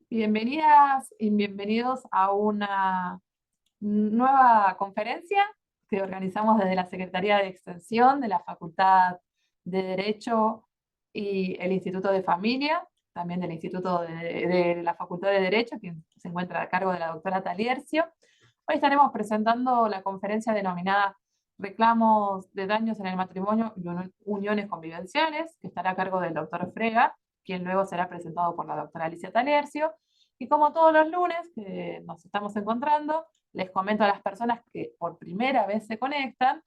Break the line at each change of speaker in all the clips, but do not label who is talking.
Bienvenidas y bienvenidos a una nueva conferencia que organizamos desde la Secretaría de Extensión de la Facultad de Derecho y el Instituto de Familia, también del Instituto de la Facultad de Derecho, que se encuentra a cargo de la doctora Taliercio. Hoy estaremos presentando la conferencia denominada Reclamos de daños en el matrimonio y uniones convivenciales, que estará a cargo del doctor Frega, quien luego será presentado por la doctora Alicia Taliercio. Y como todos los lunes que nos estamos encontrando, les comento a las personas que por primera vez se conectan,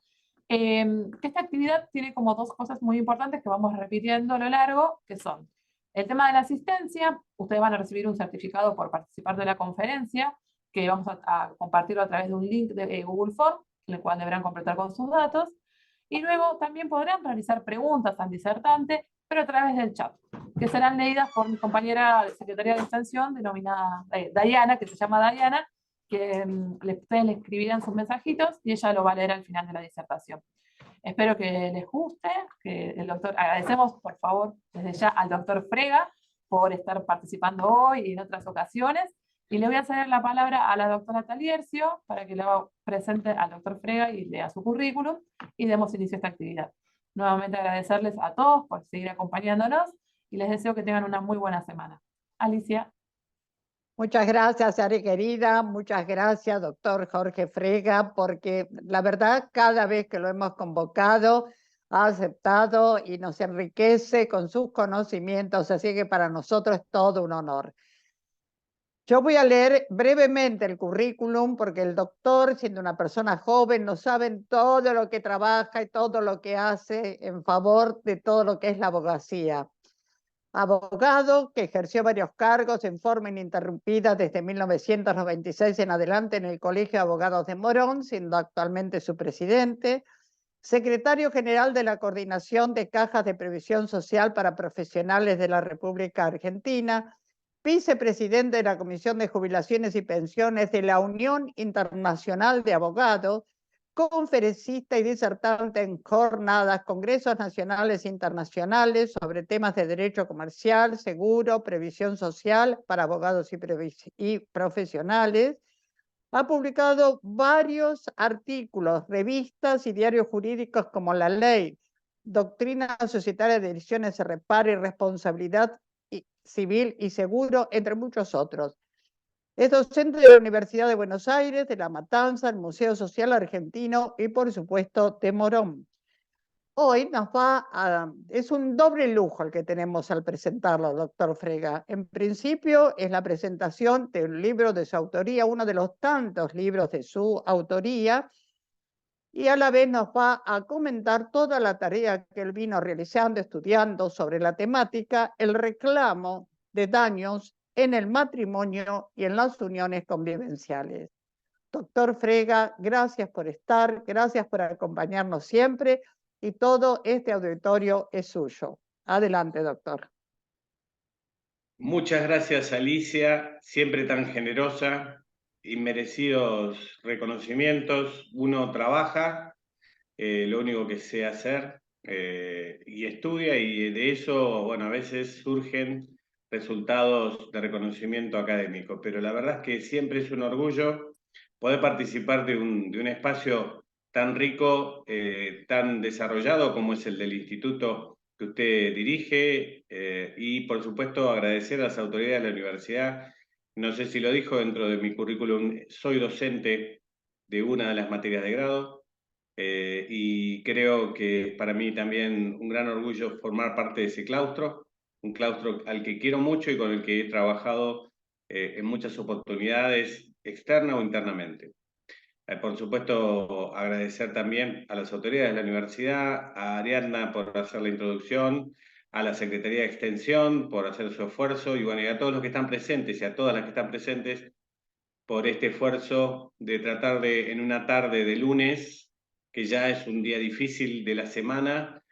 que esta actividad tiene como dos cosas muy importantes que vamos repitiendo a lo largo, que son el tema de la asistencia. Ustedes van a recibir un certificado por participar de la conferencia, que vamos a compartirlo a través de un link de Google Form, en el cual deberán completar con sus datos. Y luego también podrán realizar preguntas al disertante, pero a través del chat, que serán leídas por mi compañera de Secretaría de Extensión, denominada Diana, que se llama Diana, que ustedes le escribirán sus mensajitos y ella lo va a leer al final de la disertación. Espero que les guste, que el doctor, agradecemos por favor desde ya al doctor Frega por estar participando hoy y en otras ocasiones, y le voy a ceder la palabra a la doctora Taliercio para que le presente al doctor Frega y lea su currículum y demos inicio a esta actividad. Nuevamente agradecerles a todos por seguir acompañándonos y les deseo que tengan una muy buena semana. Alicia.
Muchas gracias, Ari querida. Muchas gracias, doctor Jorge Frega, porque la verdad, cada vez que lo hemos convocado, ha aceptado y nos enriquece con sus conocimientos, así que para nosotros es todo un honor. Yo voy a leer brevemente el currículum, porque el doctor, siendo una persona joven, no sabe todo lo que trabaja y todo lo que hace en favor de todo lo que es la abogacía. Abogado que ejerció varios cargos en forma ininterrumpida desde 1996 en adelante en el Colegio de Abogados de Morón, siendo actualmente su presidente, secretario general de la Coordinación de Cajas de Previsión Social para Profesionales de la República Argentina, vicepresidente de la Comisión de Jubilaciones y Pensiones de la Unión Internacional de Abogados, conferencista y disertante en jornadas, congresos nacionales e internacionales sobre temas de derecho comercial, seguro, previsión social para abogados y profesionales. Ha publicado varios artículos, revistas y diarios jurídicos como La Ley, Doctrina Societaria de Ediciones de Reparo y Responsabilidad Civil y Seguro, entre muchos otros. Es docente de la Universidad de Buenos Aires, de La Matanza, el Museo Social Argentino y, por supuesto, de Morón. Hoy es un doble lujo el que tenemos al presentarlo, doctor Frega. En principio es la presentación de un libro de su autoría, uno de los tantos libros de su autoría, y a la vez nos va a comentar toda la tarea que él vino realizando, estudiando sobre la temática, el reclamo de daños en el matrimonio y en las uniones convivenciales. Doctor Frega, gracias por estar, gracias por acompañarnos siempre y todo este auditorio es suyo. Adelante, doctor.
Muchas gracias, Alicia, siempre tan generosa, inmerecidos reconocimientos. Uno trabaja, lo único que sé hacer, y estudia, y de eso, bueno, a veces surgen resultados de reconocimiento académico, pero la verdad es que siempre es un orgullo poder participar de un espacio tan rico, tan desarrollado como es el del Instituto que usted dirige, y por supuesto agradecer a las autoridades de la universidad. No sé si lo dijo dentro de mi currículum, soy docente de una de las materias de grado, y creo que para mí también un gran orgullo formar parte de ese claustro, un claustro al que quiero mucho y con el que he trabajado en muchas oportunidades, externa o internamente. Por supuesto, agradecer también a las autoridades de la universidad, a Ariadna por hacer la introducción, a la Secretaría de Extensión por hacer su esfuerzo, y bueno, y a todos los que están presentes y a todas las que están presentes por este esfuerzo de tratar de, en una tarde de lunes, que ya es un día difícil de la semana,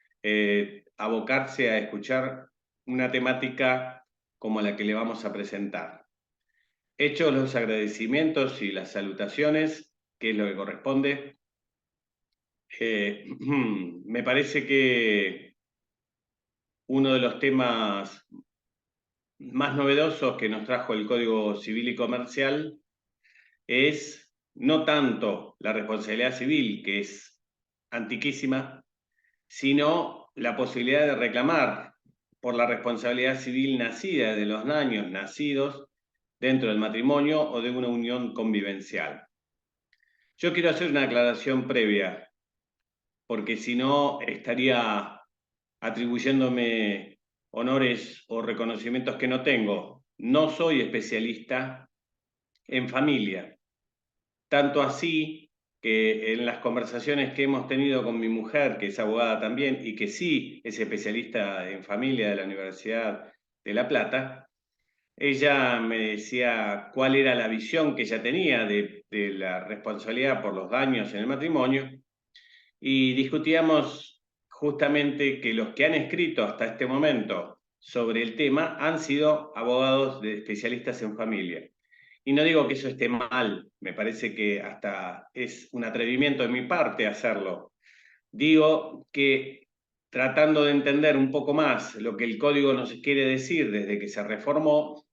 abocarse a escuchar una temática como la que le vamos a presentar. Hechos los agradecimientos y las salutaciones, que es lo que corresponde, me parece que uno de los temas más novedosos que nos trajo el Código Civil y Comercial es no tanto la responsabilidad civil, que es antiquísima, sino la posibilidad de reclamar por la responsabilidad civil nacida de los daños nacidos dentro del matrimonio o de una unión convivencial. Yo quiero hacer una aclaración previa, porque si no estaría atribuyéndome honores o reconocimientos que no tengo. No soy especialista en familia, tanto así que en las conversaciones que hemos tenido con mi mujer, que es abogada también y que sí es especialista en familia de la Universidad de La Plata, ella me decía cuál era la visión que ella tenía de la responsabilidad por los daños en el matrimonio, y discutíamos justamente que los que han escrito hasta este momento sobre el tema han sido abogados de especialistas en familia. Y no digo que eso esté mal, me parece que hasta es un atrevimiento de mi parte hacerlo. Digo que tratando de entender un poco más lo que el código nos quiere decir desde que se reformó,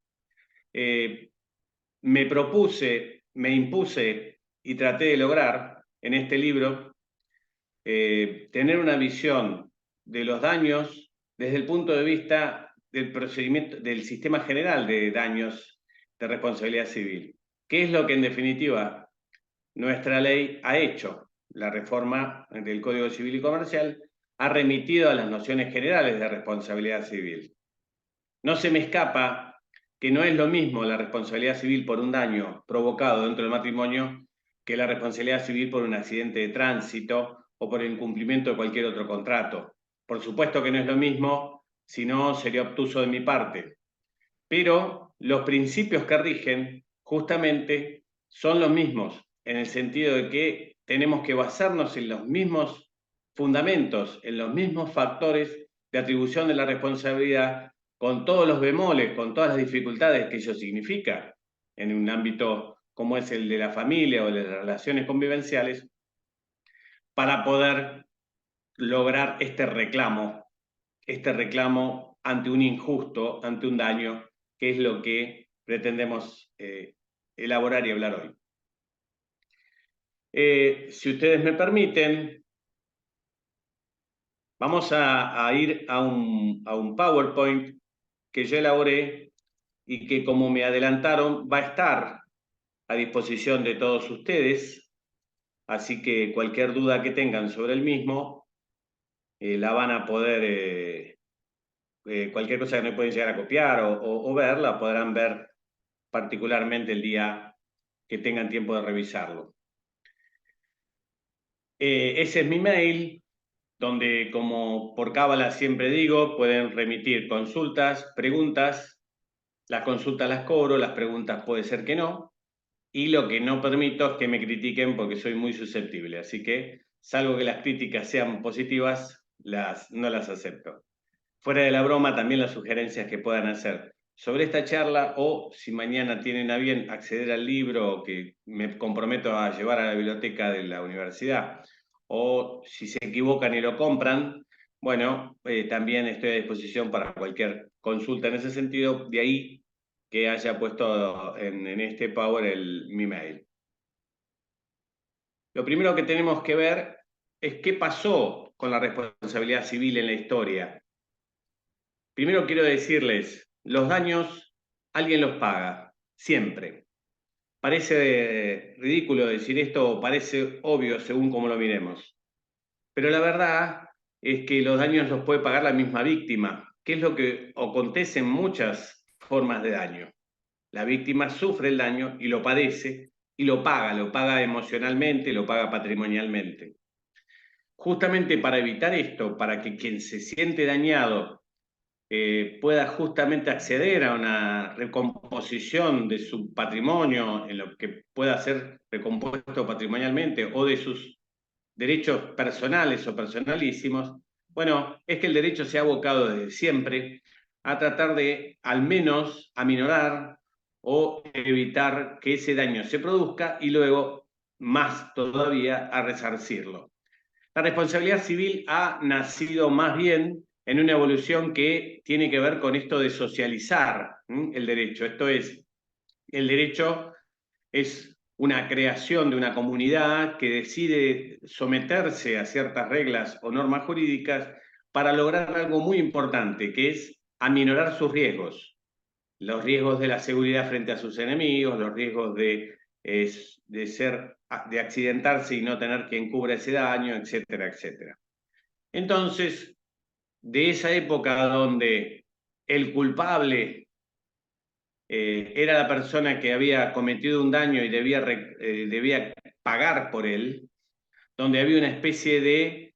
me propuse, me impuse y traté de lograr en este libro tener una visión de los daños desde el punto de vista del procedimiento, del sistema general de daños de responsabilidad civil. ¿Qué es lo que en definitiva nuestra ley ha hecho? La reforma del Código Civil y Comercial ha remitido a las nociones generales de responsabilidad civil. No se me escapa que no es lo mismo la responsabilidad civil por un daño provocado dentro del matrimonio que la responsabilidad civil por un accidente de tránsito o por el incumplimiento de cualquier otro contrato. Por supuesto que no es lo mismo, si no sería obtuso de mi parte. Pero los principios que rigen justamente son los mismos, en el sentido de que tenemos que basarnos en los mismos fundamentos, en los mismos factores de atribución de la responsabilidad, con todos los bemoles, con todas las dificultades que ello significa en un ámbito como es el de la familia o de las relaciones convivenciales, para poder lograr este reclamo ante un injusto, ante un daño, que es lo que pretendemos elaborar y hablar hoy. Si ustedes me permiten, vamos a ir a un PowerPoint que yo elaboré y que, como me adelantaron, va a estar a disposición de todos ustedes, así que cualquier duda que tengan sobre el mismo, la van a poder, cualquier cosa que no pueden llegar a copiar o ver, la podrán ver particularmente el día que tengan tiempo de revisarlo. Ese es mi mail, donde, como por cábala siempre digo, pueden remitir consultas, preguntas. Las consultas las cobro, las preguntas puede ser que no, y lo que no permito es que me critiquen porque soy muy susceptible, así que, salvo que las críticas sean positivas, no las acepto. Fuera de la broma, también las sugerencias que puedan hacer sobre esta charla, o si mañana tienen a bien acceder al libro que me comprometo a llevar a la biblioteca de la universidad, o si se equivocan y lo compran, bueno, también estoy a disposición para cualquier consulta en ese sentido, de ahí que haya puesto en este Power mi mail. Lo primero que tenemos que ver es qué pasó con la responsabilidad civil en la historia. Primero quiero decirles, los daños alguien los paga, siempre. Parece ridículo decir esto, o parece obvio según cómo lo miremos. Pero la verdad es que los daños los puede pagar la misma víctima, que es lo que acontece en muchas formas de daño. La víctima sufre el daño y lo padece, y lo paga emocionalmente, lo paga patrimonialmente. Justamente para evitar esto, para que quien se siente dañado pueda justamente acceder a una recomposición de su patrimonio, en lo que pueda ser recompuesto patrimonialmente, o de sus derechos personales o personalísimos, bueno, es que el derecho se ha abocado desde siempre a tratar de, al menos, aminorar o evitar que ese daño se produzca y luego, más todavía, a resarcirlo. La responsabilidad civil ha nacido más bien en una evolución que tiene que ver con esto de socializar el derecho. Esto es, el derecho es una creación de una comunidad que decide someterse a ciertas reglas o normas jurídicas para lograr algo muy importante, que es aminorar sus riesgos. Los riesgos de la seguridad frente a sus enemigos, los riesgos de accidentarse y no tener quien cubra ese daño, etcétera, etcétera. Entonces, de esa época donde el culpable era la persona que había cometido un daño y debía pagar por él, donde había una especie de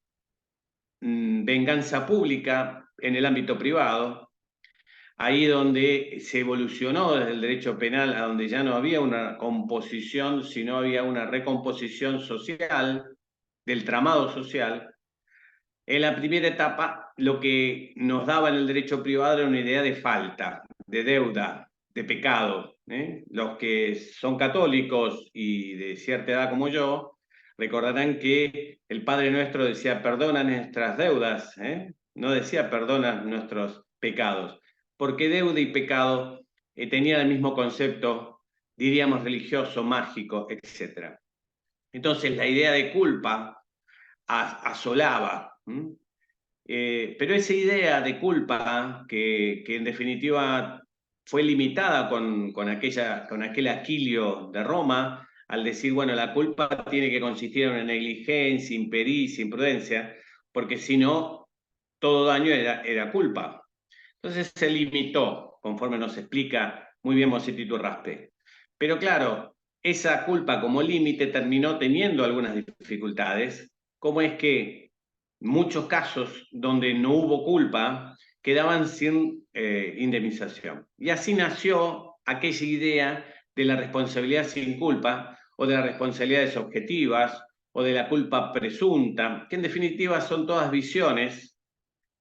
venganza pública en el ámbito privado, ahí donde se evolucionó desde el derecho penal a donde ya no había una composición, sino había una recomposición social, del tramado social. En la primera etapa, lo que nos daba en el derecho privado era una idea de falta, de deuda, de pecado. Los que son católicos y de cierta edad como yo, recordarán que el Padre Nuestro decía, perdona nuestras deudas, no decía perdona nuestros pecados, porque deuda y pecado tenían el mismo concepto, diríamos religioso, mágico, etc. Entonces la idea de culpa asolaba. Pero esa idea de culpa, que en definitiva fue limitada con aquel Aquilio de Roma, al decir, bueno, la culpa tiene que consistir en una negligencia, impericia, imprudencia, porque si no, todo daño era culpa. Entonces se limitó, conforme nos explica muy bien Mosetti Turraspe. Pero claro, esa culpa como límite terminó teniendo algunas dificultades, como es que muchos casos donde no hubo culpa quedaban sin indemnización. Y así nació aquella idea de la responsabilidad sin culpa o de las responsabilidades objetivas o de la culpa presunta, que en definitiva son todas visiones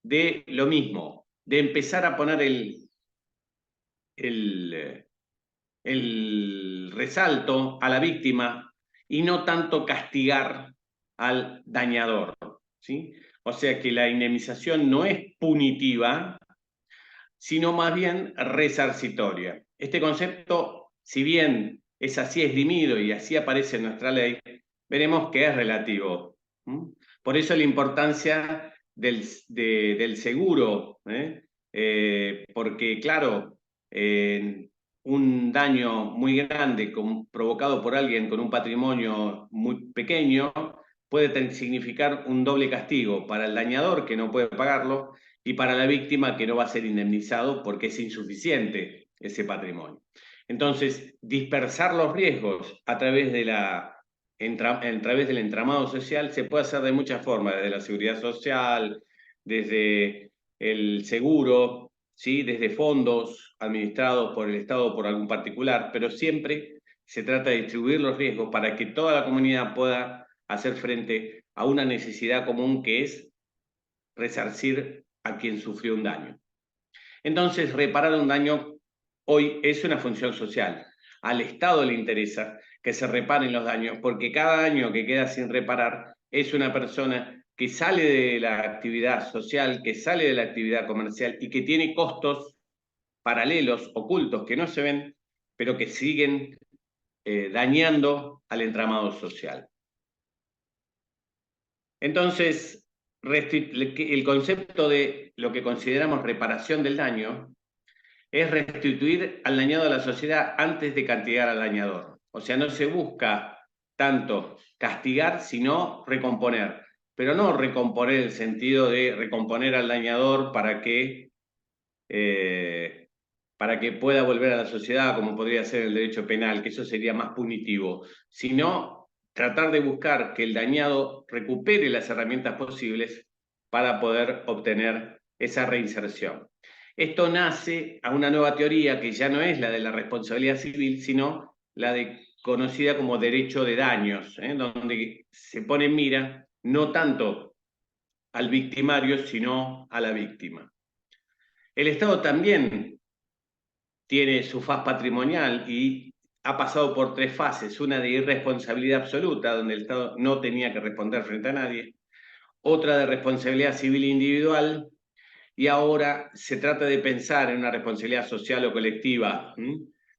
de lo mismo, de empezar a poner el resalto a la víctima y no tanto castigar al dañador, ¿sí? O sea que la indemnización no es punitiva, sino más bien resarcitoria. Este concepto, si bien es así esgrimido y así aparece en nuestra ley, veremos que es relativo. Por eso la importancia del seguro, porque claro, un daño muy grande provocado por alguien con un patrimonio muy pequeño puede significar un doble castigo para el dañador que no puede pagarlo y para la víctima que no va a ser indemnizado porque es insuficiente ese patrimonio. Entonces, dispersar los riesgos a través del entramado social se puede hacer de muchas formas, desde la seguridad social, desde el seguro, ¿sí? Desde fondos administrados por el Estado o por algún particular, pero siempre se trata de distribuir los riesgos para que toda la comunidad pueda hacer frente a una necesidad común que es resarcir a quien sufrió un daño. Entonces, reparar un daño hoy es una función social. Al Estado le interesa que se reparen los daños, porque cada daño que queda sin reparar es una persona que sale de la actividad social, que sale de la actividad comercial y que tiene costos paralelos, ocultos, que no se ven, pero que siguen dañando al entramado social. Entonces, el concepto de lo que consideramos reparación del daño es restituir al dañado a la sociedad antes de castigar al dañador. O sea, no se busca tanto castigar, sino recomponer. Pero no recomponer en el sentido de recomponer al dañador para que pueda volver a la sociedad, como podría ser el derecho penal, que eso sería más punitivo, sino tratar de buscar que el dañado recupere las herramientas posibles para poder obtener esa reinserción. Esto nace a una nueva teoría que ya no es la de la responsabilidad civil, sino la conocida como derecho de daños, donde se pone en mira no tanto al victimario, sino a la víctima. El Estado también tiene su faz patrimonial y ha pasado por 3 fases, una de irresponsabilidad absoluta, donde el Estado no tenía que responder frente a nadie, otra de responsabilidad civil individual y ahora se trata de pensar en una responsabilidad social o colectiva,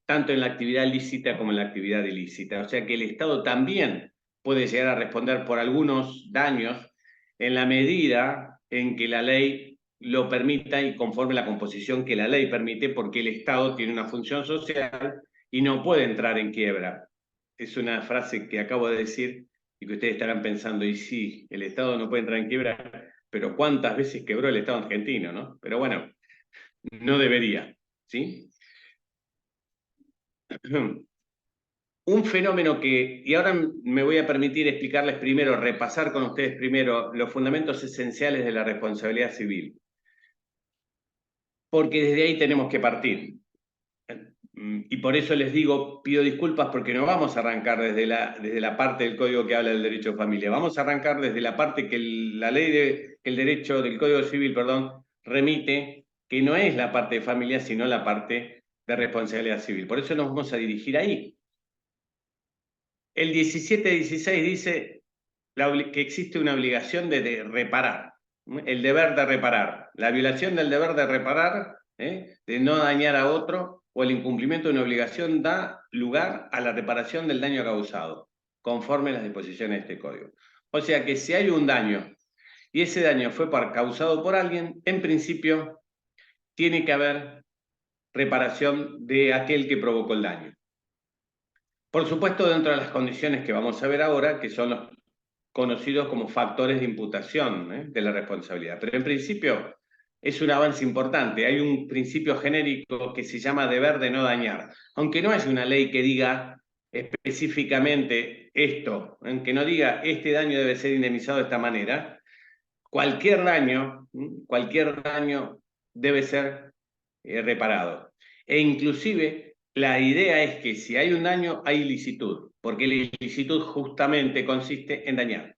tanto en la actividad lícita como en la actividad ilícita. O sea que el Estado también puede llegar a responder por algunos daños en la medida en que la ley lo permita y conforme la composición que la ley permite, porque el Estado tiene una función social y no puede entrar en quiebra. Es una frase que acabo de decir y que ustedes estarán pensando, y sí, el Estado no puede entrar en quiebra, pero ¿cuántas veces quebró el Estado argentino, no? Pero bueno, no debería, ¿sí? Un fenómeno que, y ahora me voy a permitir explicarles primero, repasar con ustedes primero los fundamentos esenciales de la responsabilidad civil, porque desde ahí tenemos que partir. Y por eso les digo, pido disculpas porque no vamos a arrancar desde la parte del código que habla del derecho de familia, vamos a arrancar desde la parte que la ley el derecho del Código Civil, perdón, remite, que no es la parte de familia, sino la parte de responsabilidad civil. Por eso nos vamos a dirigir ahí. El 1716 dice que existe una obligación de reparar, el deber de reparar, la violación del deber de reparar, de no dañar a otro, o el incumplimiento de una obligación da lugar a la reparación del daño causado, conforme a las disposiciones de este código. O sea que si hay un daño y ese daño fue causado por alguien, en principio tiene que haber reparación de aquel que provocó el daño. Por supuesto, dentro de las condiciones que vamos a ver ahora, que son los conocidos como factores de imputación de la responsabilidad. Pero en principio es un avance importante. Hay un principio genérico que se llama deber de no dañar. Aunque no hay una ley que diga específicamente esto, que no diga este daño debe ser indemnizado de esta manera, cualquier daño debe ser reparado. E inclusive la idea es que si hay un daño, hay ilicitud, porque la ilicitud justamente consiste en dañar.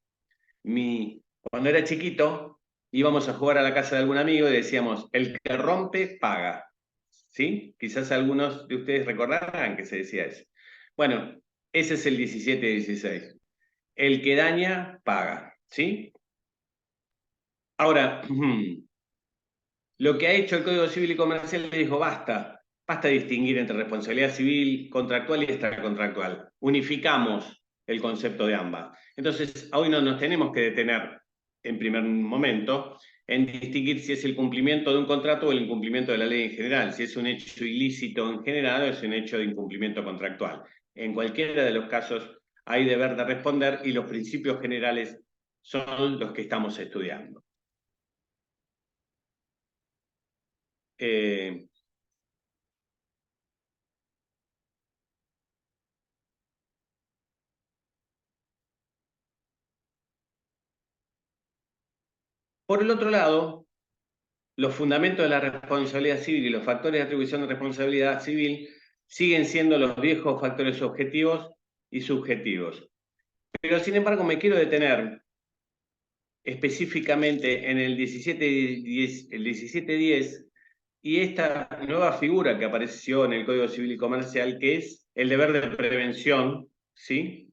Cuando era chiquito, íbamos a jugar a la casa de algún amigo y decíamos, el que rompe, paga. ¿Sí? Quizás algunos de ustedes recordarán que se decía eso. Bueno, ese es el 1716. El que daña, paga. ¿Sí? Ahora, lo que ha hecho el Código Civil y Comercial le dijo, basta distinguir entre responsabilidad civil, contractual y extracontractual. Unificamos el concepto de ambas. Entonces, hoy no nos tenemos que detener en primer momento en distinguir si es el cumplimiento de un contrato o el incumplimiento de la ley en general, si es un hecho ilícito en general o es un hecho de incumplimiento contractual. En cualquiera de los casos hay deber de responder y los principios generales son los que estamos estudiando. Por el otro lado, los fundamentos de la responsabilidad civil y los factores de atribución de responsabilidad civil siguen siendo los viejos factores objetivos y subjetivos. Pero sin embargo me quiero detener específicamente en el 1710 y esta nueva figura que apareció en el Código Civil y Comercial, que es el deber de prevención, ¿sí?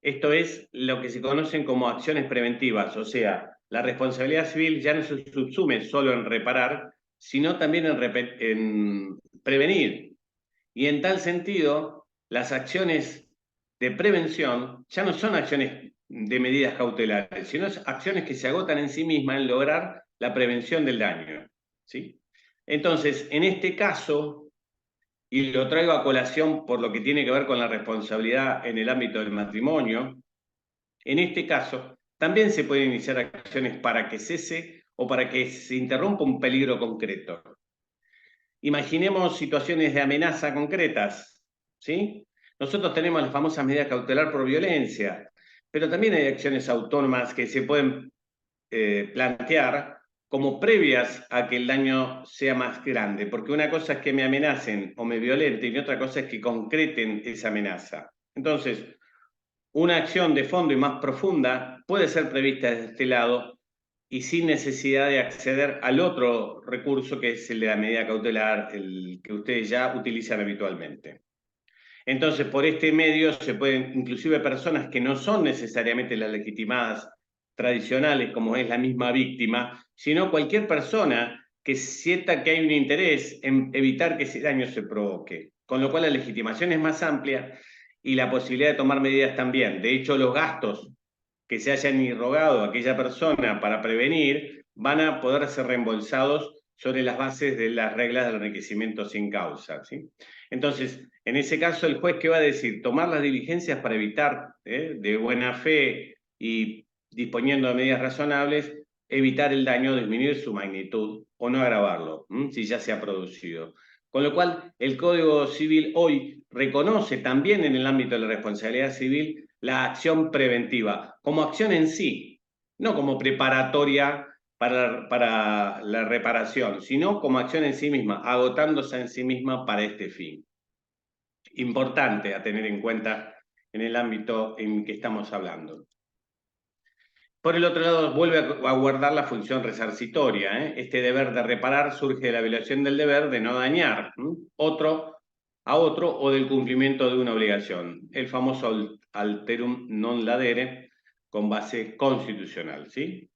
Esto es lo que se conocen como acciones preventivas, o sea, la responsabilidad civil ya no se subsume solo en reparar, sino también en prevenir. Y en tal sentido, las acciones de prevención ya no son acciones de medidas cautelares, sino acciones que se agotan en sí mismas en lograr la prevención del daño, ¿sí? Entonces, en este caso, y lo traigo a colación por lo que tiene que ver con la responsabilidad en el ámbito del matrimonio, en este caso, también se pueden iniciar acciones para que cese o para que se interrumpa un peligro concreto. Imaginemos situaciones de amenaza concretas, ¿sí? Nosotros tenemos la famosa medida cautelar por violencia, pero también hay acciones autónomas que se pueden plantear como previas a que el daño sea más grande, porque una cosa es que me amenacen o me violenten y otra cosa es que concreten esa amenaza. Entonces, una acción de fondo y más profunda puede ser prevista desde este lado y sin necesidad de acceder al otro recurso que es el de la medida cautelar, el que ustedes ya utilizan habitualmente. Entonces, por este medio se pueden, inclusive personas que no son necesariamente las legitimadas tradicionales, como es la misma víctima, sino cualquier persona que sienta que hay un interés en evitar que ese daño se provoque, con lo cual la legitimación es más amplia y la posibilidad de tomar medidas también. De hecho, los gastos que se hayan irrogado a aquella persona para prevenir van a poder ser reembolsados sobre las bases de las reglas del enriquecimiento sin causa, ¿sí? Entonces, en ese caso, el juez, ¿qué va a decir? Tomar las diligencias para evitar, de buena fe y disponiendo de medidas razonables, evitar el daño, disminuir su magnitud o no agravarlo, si ya se ha producido. Con lo cual, el Código Civil hoy reconoce también en el ámbito de la responsabilidad civil la acción preventiva como acción en sí, no como preparatoria para la reparación, sino como acción en sí misma, agotándose en sí misma para este fin. Importante a tener en cuenta en el ámbito en que estamos hablando. Por el otro lado, vuelve a guardar la función resarcitoria. Este deber de reparar surge de la violación del deber de no dañar a otro o del cumplimiento de una obligación. El famoso alterum non ladere con base constitucional, ¿sí?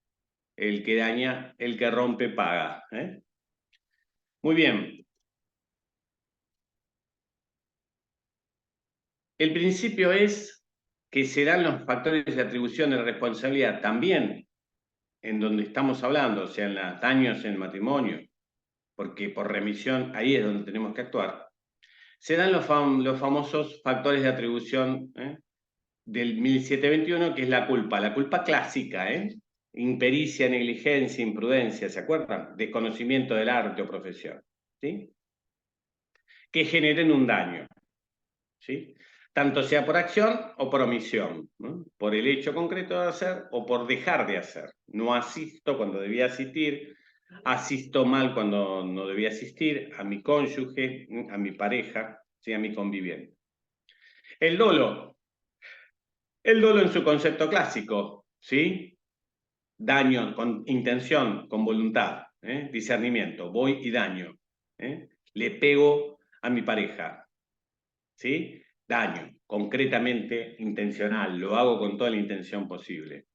El que daña, el que rompe, paga. Muy bien. El principio es que serán los factores de atribución de la responsabilidad también en donde estamos hablando, o sea, en los daños en el matrimonio, porque por remisión ahí es donde tenemos que actuar, se dan los famosos factores de atribución del 1721, que es la culpa clásica, impericia, negligencia, imprudencia, ¿se acuerdan? Desconocimiento del arte o profesión, ¿sí? Que generen un daño, ¿sí? Tanto sea por acción o por omisión, ¿no? Por el hecho concreto de hacer o por dejar de hacer. No asisto cuando debía asistir, asisto mal cuando no debía asistir, a mi cónyuge, a mi pareja, ¿sí? A mi conviviente. El dolo en su concepto clásico, ¿sí? Daño con intención, con voluntad, discernimiento, voy y daño. Le pego a mi pareja, ¿sí? Daño, concretamente intencional, lo hago con toda la intención posible.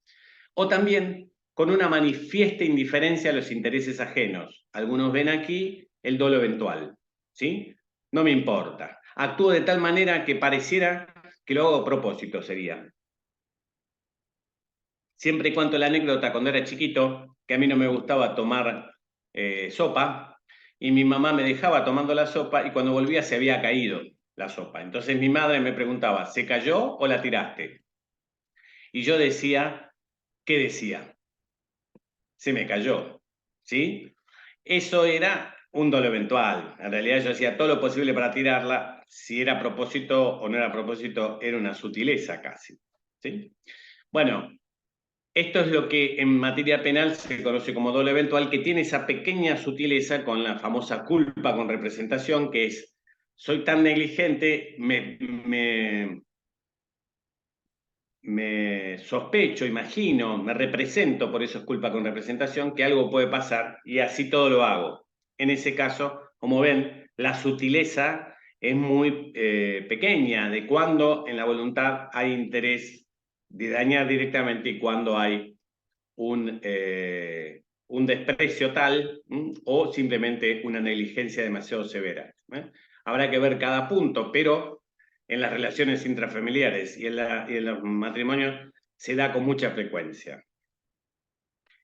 O también con una manifiesta indiferencia a los intereses ajenos. Algunos ven aquí el dolo eventual, ¿sí? No me importa. Actúo de tal manera que pareciera que lo hago a propósito, sería. Siempre cuento la anécdota cuando era chiquito, que a mí no me gustaba tomar sopa, y mi mamá me dejaba tomando la sopa y cuando volvía se había caído la sopa. Entonces mi madre me preguntaba, ¿se cayó o la tiraste? Y yo decía, ¿qué decía? Se me cayó, ¿sí? Eso era un dolo eventual. En realidad yo hacía todo lo posible para tirarla. Si era a propósito o no era a propósito, era una sutileza casi, ¿sí? Bueno, esto es lo que en materia penal se conoce como dolo eventual, que tiene esa pequeña sutileza con la famosa culpa con representación, que es, soy tan negligente, me sospecho, imagino, me represento, por eso es culpa con representación, que algo puede pasar y así todo lo hago. En ese caso, como ven, la sutileza es muy pequeña de cuando en la voluntad hay interés de dañar directamente y cuando hay un desprecio tal o simplemente una negligencia demasiado severa. Habrá que ver cada punto, pero en las relaciones intrafamiliares y en los matrimonios se da con mucha frecuencia.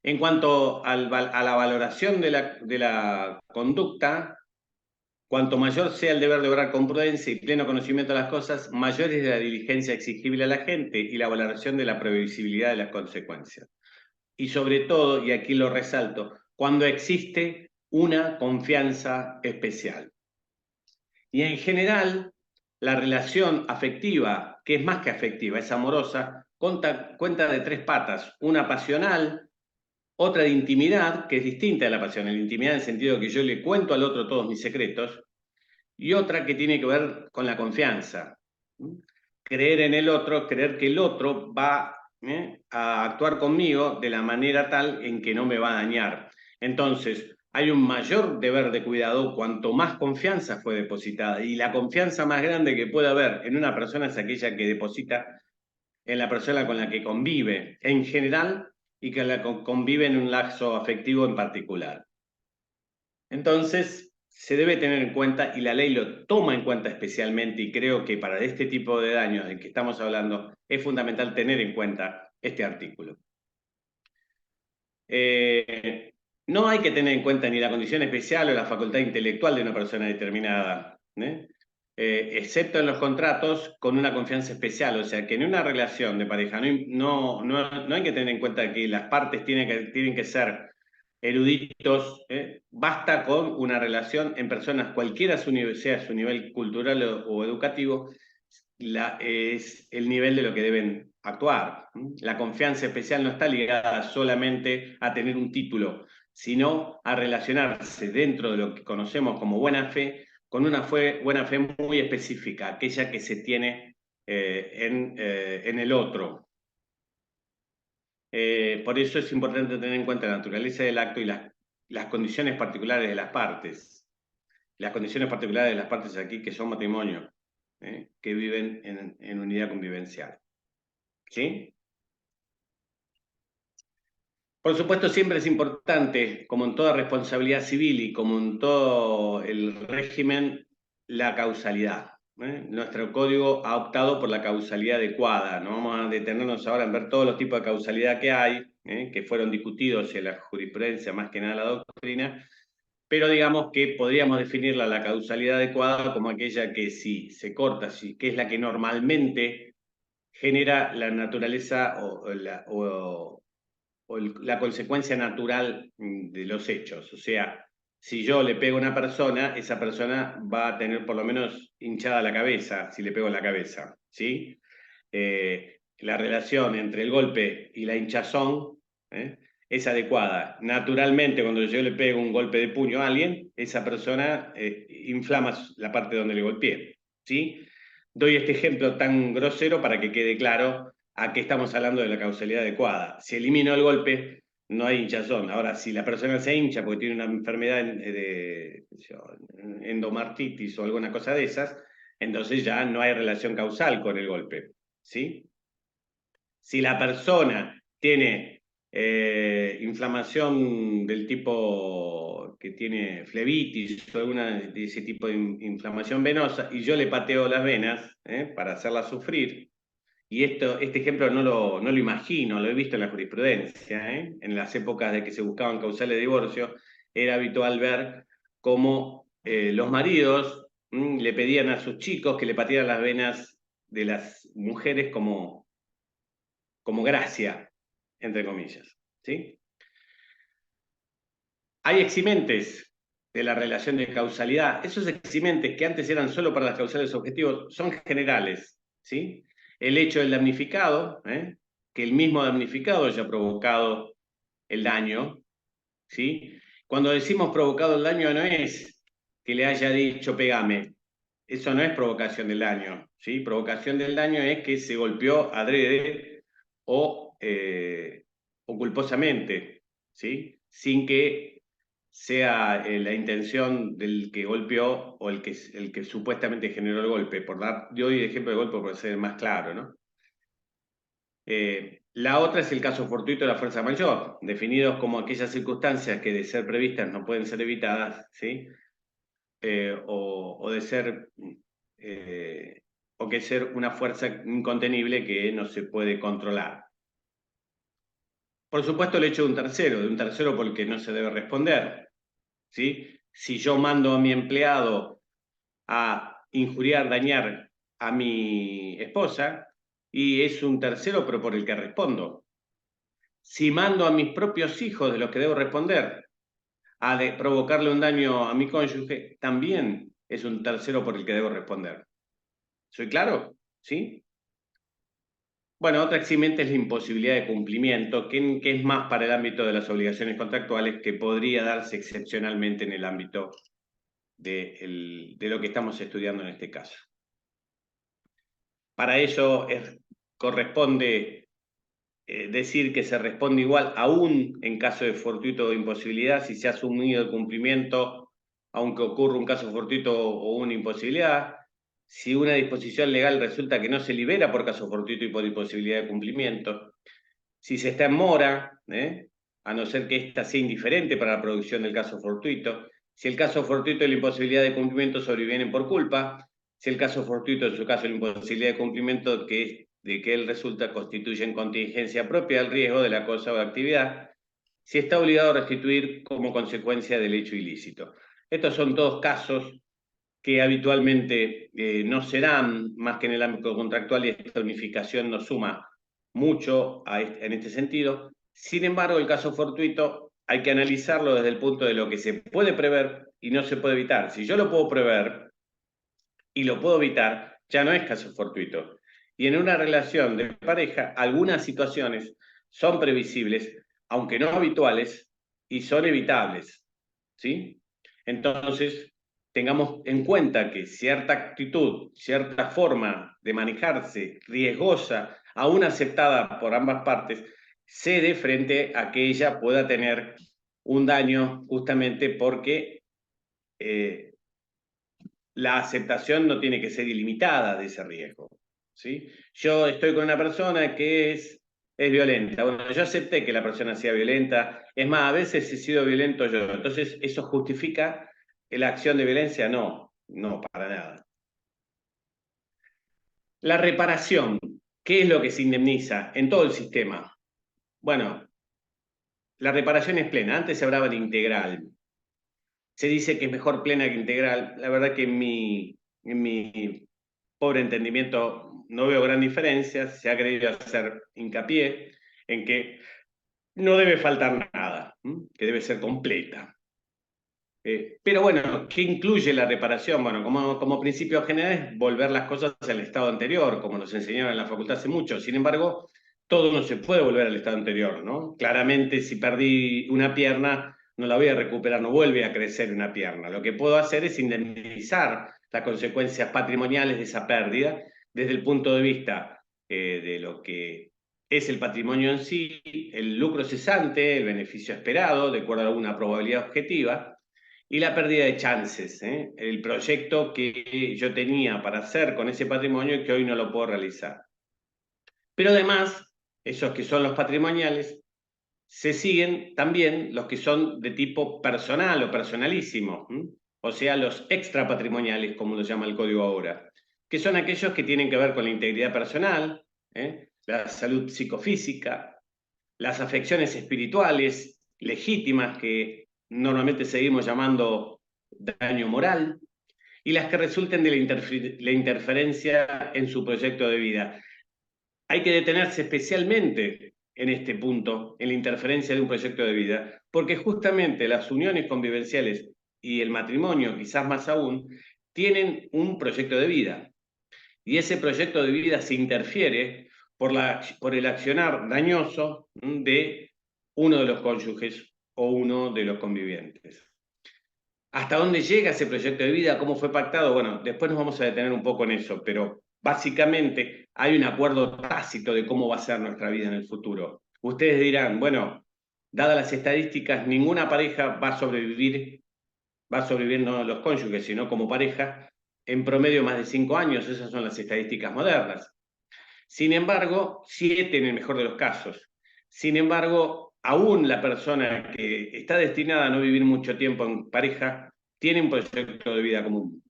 En cuanto a la valoración de la conducta, cuanto mayor sea el deber de obrar con prudencia y pleno conocimiento de las cosas, mayor es la diligencia exigible a la gente y la valoración de la previsibilidad de las consecuencias. Y sobre todo, y aquí lo resalto, cuando existe una confianza especial. Y en general, la relación afectiva, que es más que afectiva, es amorosa, cuenta de tres patas: una pasional, otra de intimidad, que es distinta de la pasión, la intimidad en el sentido de que yo le cuento al otro todos mis secretos, y otra que tiene que ver con la confianza. Creer en el otro, creer que el otro va a actuar conmigo de la manera tal en que no me va a dañar. Entonces, hay un mayor deber de cuidado cuanto más confianza fue depositada. Y la confianza más grande que puede haber en una persona es aquella que deposita en la persona con la que convive en general y que la convive en un lazo afectivo en particular. Entonces, se debe tener en cuenta, y la ley lo toma en cuenta especialmente, y creo que para este tipo de daños del que estamos hablando, es fundamental tener en cuenta este artículo. No hay que tener en cuenta ni la condición especial o la facultad intelectual de una persona determinada, excepto en los contratos con una confianza especial. O sea, que en una relación de pareja no hay que tener en cuenta que las partes tienen que ser eruditos, basta con una relación en personas, cualquiera sea su nivel cultural o educativo, es el nivel de lo que deben actuar. La confianza especial no está ligada solamente a tener un título, sino a relacionarse dentro de lo que conocemos como buena fe, con una buena fe muy específica, aquella que se tiene en el otro. Por eso es importante tener en cuenta la naturaleza del acto y las condiciones particulares de las partes. Las condiciones particulares de las partes aquí, que son matrimonio, que viven en unidad convivencial. ¿Sí? Por supuesto, siempre es importante, como en toda responsabilidad civil y como en todo el régimen, la causalidad. Nuestro código ha optado por la causalidad adecuada. No vamos a detenernos ahora en ver todos los tipos de causalidad que hay, que fueron discutidos en la jurisprudencia, más que nada la doctrina, pero digamos que podríamos definirla, la causalidad adecuada, como aquella que si se corta, que es la que normalmente genera la naturaleza o la consecuencia natural de los hechos. O sea, si yo le pego a una persona, esa persona va a tener por lo menos hinchada la cabeza, si le pego en la cabeza, ¿sí? La relación entre el golpe y la hinchazón es adecuada. Naturalmente, cuando yo le pego un golpe de puño a alguien, esa persona inflama la parte donde le golpeé, ¿sí? Doy este ejemplo tan grosero para que quede claro a qué estamos hablando de la causalidad adecuada. Si elimino el golpe, no hay hinchazón. Ahora, si la persona se hincha porque tiene una enfermedad de endomartitis o alguna cosa de esas, entonces ya no hay relación causal con el golpe, ¿sí? Si la persona tiene inflamación del tipo que tiene flebitis o alguna de ese tipo de inflamación venosa y yo le pateo las venas para hacerla sufrir, y este ejemplo no lo imagino, lo he visto en la jurisprudencia, en las épocas de que se buscaban causales de divorcio, era habitual ver cómo los maridos le pedían a sus chicos que le patearan las venas de las mujeres como gracia, entre comillas, ¿sí? Hay eximentes de la relación de causalidad. Esos eximentes que antes eran solo para las causales objetivos son generales, ¿sí? El hecho del damnificado, que el mismo damnificado haya provocado el daño, ¿sí? Cuando decimos provocado el daño no es que le haya dicho pegame, eso no es provocación del daño, ¿sí? Provocación del daño es que se golpeó adrede o culposamente, ¿sí? Sin que sea la intención del que golpeó o el que supuestamente generó el golpe. Yo doy el ejemplo de golpe por ser más claro, ¿no? La otra es el caso fortuito de la fuerza mayor, definidos como aquellas circunstancias que de ser previstas no pueden ser evitadas, ¿sí? O de ser o que ser una fuerza incontenible que no se puede controlar. Por supuesto, el hecho de un tercero por el que no se debe responder, ¿sí? Si yo mando a mi empleado a injuriar, dañar a mi esposa, y es un tercero pero por el que respondo. Si mando a mis propios hijos de los que debo responder a provocarle un daño a mi cónyuge, también es un tercero por el que debo responder. ¿Soy claro? ¿Sí? Bueno, otra eximente es la imposibilidad de cumplimiento, que es más para el ámbito de las obligaciones contractuales, que podría darse excepcionalmente en el ámbito de lo que estamos estudiando en este caso. Para ello corresponde decir que se responde igual aún en caso de fortuito o imposibilidad, si se ha asumido el cumplimiento, aunque ocurra un caso fortuito o una imposibilidad. Si una disposición legal resulta que no se libera por caso fortuito y por imposibilidad de cumplimiento, si se está en mora, a no ser que ésta sea indiferente para la producción del caso fortuito, Si el caso fortuito y la imposibilidad de cumplimiento sobrevienen por culpa, si el caso fortuito, en su caso, la imposibilidad de cumplimiento de que él resulta constituyen contingencia propia del riesgo de la cosa o de actividad, si está obligado a restituir como consecuencia del hecho ilícito. Estos son todos casos que habitualmente no se dan más que en el ámbito contractual, y esta unificación nos suma mucho en este sentido. Sin embargo, el caso fortuito hay que analizarlo desde el punto de lo que se puede prever y no se puede evitar. Si yo lo puedo prever y lo puedo evitar, ya no es caso fortuito. Y en una relación de pareja, algunas situaciones son previsibles, aunque no habituales, y son evitables, ¿sí? Entonces, tengamos en cuenta que cierta actitud, cierta forma de manejarse riesgosa, aún aceptada por ambas partes, cede frente a que ella pueda tener un daño justamente porque la aceptación no tiene que ser ilimitada de ese riesgo, ¿sí? Yo estoy con una persona que es violenta. Bueno, yo acepté que la persona sea violenta. Es más, a veces he sido violento yo. Entonces, ¿eso justifica la acción de violencia? No, no, para nada. La reparación, ¿qué es lo que se indemniza en todo el sistema? Bueno, la reparación es plena. Antes se hablaba de integral. Se dice que es mejor plena que integral. La verdad que en mi pobre entendimiento no veo gran diferencia. Se ha querido hacer hincapié en que no debe faltar nada, que debe ser completa. Pero bueno, ¿qué incluye la reparación? Bueno, como principio general es volver las cosas al estado anterior, como nos enseñaron en la facultad hace mucho. Sin embargo, todo no se puede volver al estado anterior, ¿no? Claramente, si perdí una pierna, no la voy a recuperar, no vuelve a crecer una pierna. Lo que puedo hacer es indemnizar las consecuencias patrimoniales de esa pérdida desde el punto de vista de lo que es el patrimonio en sí, el lucro cesante, el beneficio esperado, de acuerdo a alguna probabilidad objetiva, y la pérdida de chances, el proyecto que yo tenía para hacer con ese patrimonio y que hoy no lo puedo realizar. Pero además, esos que son los patrimoniales, se siguen también los que son de tipo personal o personalísimo, o sea, los extrapatrimoniales, como lo llama el código ahora, que son aquellos que tienen que ver con la integridad personal, la salud psicofísica, las afecciones espirituales legítimas que normalmente seguimos llamando daño moral, y las que resulten de la interferencia en su proyecto de vida. Hay que detenerse especialmente en este punto, en la interferencia de un proyecto de vida, porque justamente las uniones convivenciales y el matrimonio, quizás más aún, tienen un proyecto de vida. Y ese proyecto de vida se interfiere por el accionar dañoso de uno de los cónyuges o uno de los convivientes. ¿Hasta dónde llega ese proyecto de vida? ¿Cómo fue pactado? Bueno, después nos vamos a detener un poco en eso, pero básicamente hay un acuerdo tácito de cómo va a ser nuestra vida en el futuro. Ustedes dirán, bueno, dadas las estadísticas, ninguna pareja va a sobrevivir no los cónyuges, sino como pareja, en promedio más de 5 años. Esas son las estadísticas modernas. Sin embargo, 7 en el mejor de los casos. Sin embargo, aún la persona que está destinada a no vivir mucho tiempo en pareja tiene un proyecto de vida común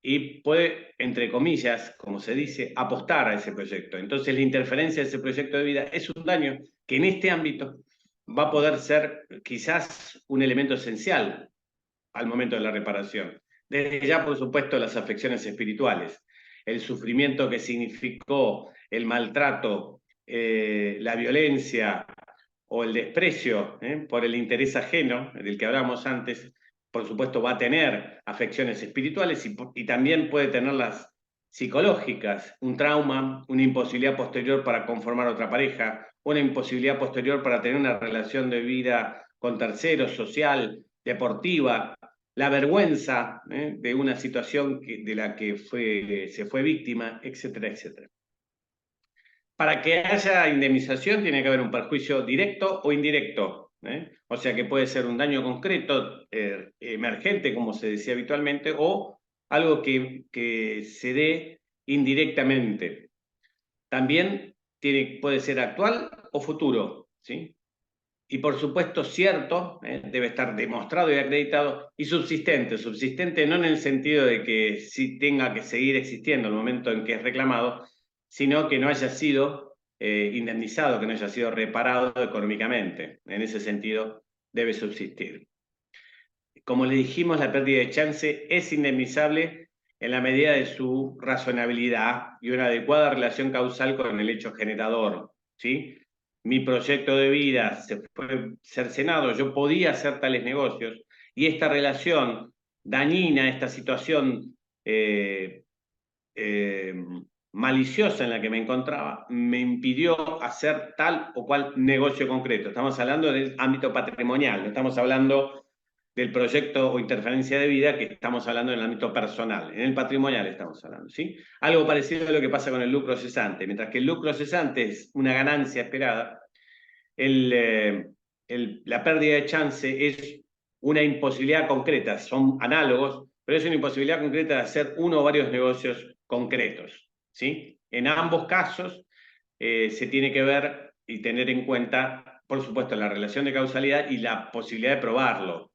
y puede, entre comillas, como se dice, apostar a ese proyecto. Entonces, la interferencia de ese proyecto de vida es un daño que en este ámbito va a poder ser quizás un elemento esencial al momento de la reparación. Desde ya, por supuesto, las afecciones espirituales, el sufrimiento que significó el maltrato, la violencia o el desprecio por el interés ajeno, del que hablamos antes, por supuesto va a tener afecciones espirituales y también puede tener las psicológicas, un trauma, una imposibilidad posterior para conformar otra pareja, una imposibilidad posterior para tener una relación de vida con terceros, social, deportiva, la vergüenza de una situación de la que se fue víctima, etcétera, etcétera. Para que haya indemnización tiene que haber un perjuicio directo o indirecto, o sea que puede ser un daño concreto, emergente, como se decía habitualmente, o algo que se dé indirectamente. También puede ser actual o futuro, ¿sí? y por supuesto cierto, debe estar demostrado y acreditado, y subsistente. Subsistente no en el sentido de que sí tenga que seguir existiendo el momento en que es reclamado, sino que no haya sido indemnizado, que no haya sido reparado económicamente. En ese sentido debe subsistir. Como le dijimos, la pérdida de chance es indemnizable en la medida de su razonabilidad y una adecuada relación causal con el hecho generador, ¿sí? Mi proyecto de vida se fue cercenado, yo podía hacer tales negocios, y esta relación dañina, esta situación maliciosa en la que me encontraba, me impidió hacer tal o cual negocio concreto. Estamos hablando del ámbito patrimonial, no estamos hablando del proyecto o interferencia de vida, que estamos hablando en el ámbito personal. En el patrimonial estamos hablando, ¿sí? Algo parecido a lo que pasa con el lucro cesante. Mientras que el lucro cesante es una ganancia esperada, la pérdida de chance es una imposibilidad concreta. Son análogos, pero es una imposibilidad concreta de hacer uno o varios negocios concretos, ¿sí? En ambos casos se tiene que ver y tener en cuenta, por supuesto, la relación de causalidad y la posibilidad de probarlo.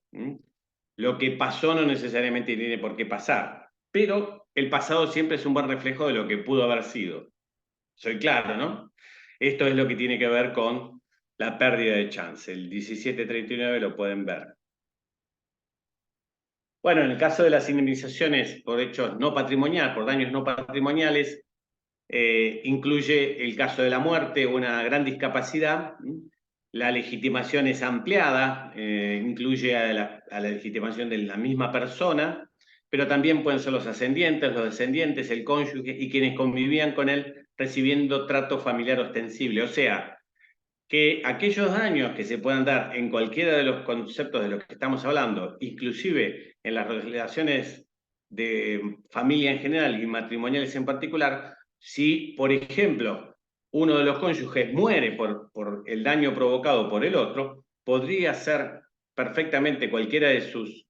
Lo que pasó no necesariamente tiene por qué pasar, pero el pasado siempre es un buen reflejo de lo que pudo haber sido. Soy claro, ¿no? Esto es lo que tiene que ver con la pérdida de chance. El 1739 lo pueden ver. Bueno, en el caso de las indemnizaciones por hechos no patrimoniales, por daños no patrimoniales, incluye el caso de la muerte o una gran discapacidad. La legitimación es ampliada, incluye a la legitimación de la misma persona, pero también pueden ser los ascendientes, los descendientes, el cónyuge y quienes convivían con él recibiendo trato familiar ostensible. O sea, que aquellos daños que se puedan dar en cualquiera de los conceptos de los que estamos hablando, inclusive en las relaciones de familia en general y matrimoniales en particular, si, por ejemplo, uno de los cónyuges muere por el daño provocado por el otro, podría ser perfectamente cualquiera de sus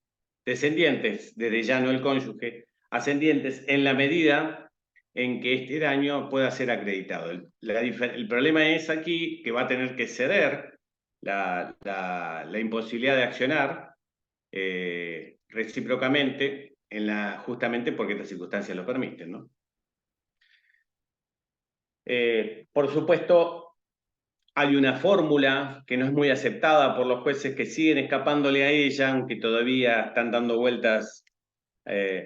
descendientes, desde ya no el cónyuge, ascendientes, en la medida en que este daño pueda ser acreditado. El problema es aquí que va a tener que ceder la imposibilidad de accionar recíprocamente justamente porque estas circunstancias lo permiten, ¿no? Por supuesto, hay una fórmula que no es muy aceptada por los jueces, que siguen escapándole a ella, aunque todavía están dando vueltas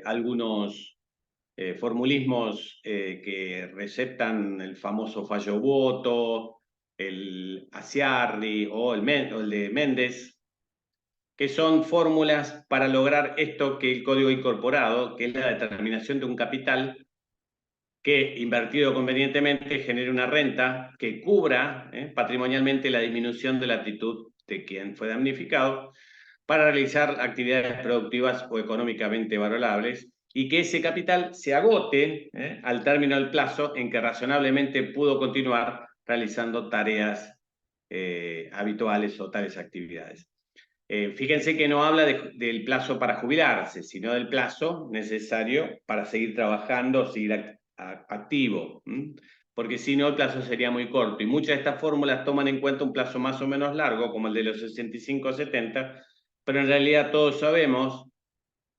algunos formulismos que receptan el famoso fallo voto, el Aciarri o el de Méndez, que son fórmulas para lograr esto que el código ha incorporado, que es la determinación de un capital que, invertido convenientemente, genere una renta que cubra patrimonialmente la disminución de la actitud de quien fue damnificado para realizar actividades productivas o económicamente valorables, y que ese capital se agote al término del plazo en que razonablemente pudo continuar realizando tareas habituales o tales actividades. Fíjense que no habla del plazo para jubilarse, sino del plazo necesario para seguir trabajando, seguir activo, porque si no el plazo sería muy corto, y muchas de estas fórmulas toman en cuenta un plazo más o menos largo, como el de los 65 o 70, pero en realidad todos sabemos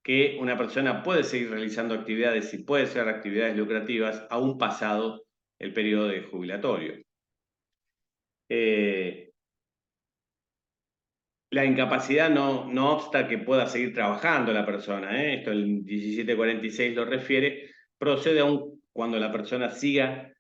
que una persona puede seguir realizando actividades y puede ser actividades lucrativas aún pasado el periodo de jubilatorio. La incapacidad no obsta que pueda seguir trabajando la persona, esto el 1746 lo refiere, procede aún cuando la persona siga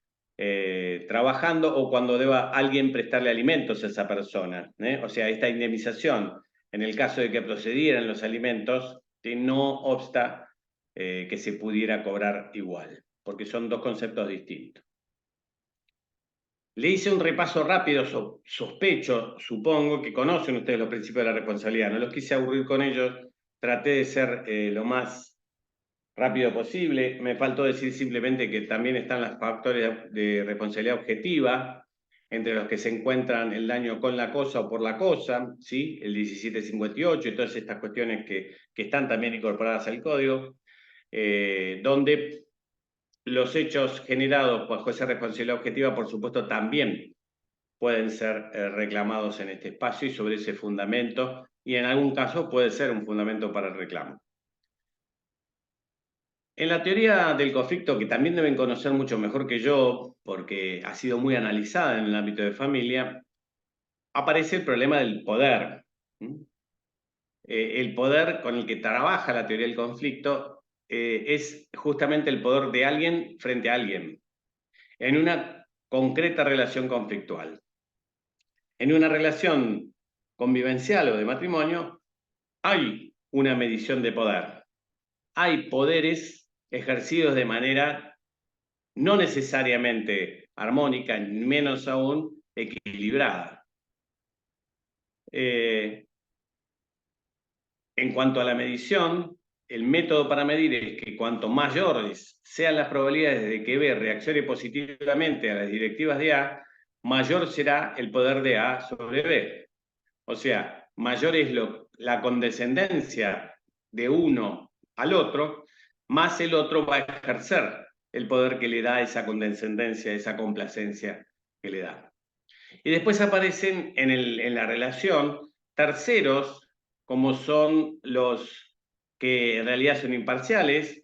trabajando o cuando deba alguien prestarle alimentos a esa persona. O sea, esta indemnización, en el caso de que procedieran los alimentos, no obsta que se pudiera cobrar igual, porque son dos conceptos distintos. Le hice un repaso rápido, sospecho, supongo que conocen ustedes los principios de la responsabilidad, no los quise aburrir con ellos, traté de ser lo más rápido posible. Me faltó decir simplemente que también están los factores de responsabilidad objetiva, entre los que se encuentran el daño con la cosa o por la cosa, ¿sí? El 1758 y todas estas cuestiones que están también incorporadas al código, donde los hechos generados bajo esa responsabilidad objetiva, por supuesto, también pueden ser reclamados en este espacio y sobre ese fundamento, y en algún caso puede ser un fundamento para el reclamo. En la teoría del conflicto, que también deben conocer mucho mejor que yo, porque ha sido muy analizada en el ámbito de familia, aparece el problema del poder. El poder con el que trabaja la teoría del conflicto es justamente el poder de alguien frente a alguien, en una concreta relación conflictual. En una relación convivencial o de matrimonio hay una medición de poder. Hay poderes ejercidos de manera no necesariamente armónica, ni menos aún equilibrada. En cuanto a la medición, el método para medir es que cuanto mayores sean las probabilidades de que B reaccione positivamente a las directivas de A, mayor será el poder de A sobre B. O sea, mayor es la condescendencia de uno al otro, más el otro va a ejercer el poder que le da esa condescendencia, esa complacencia que le da. Y después aparecen en la relación terceros, como son los que en realidad son imparciales,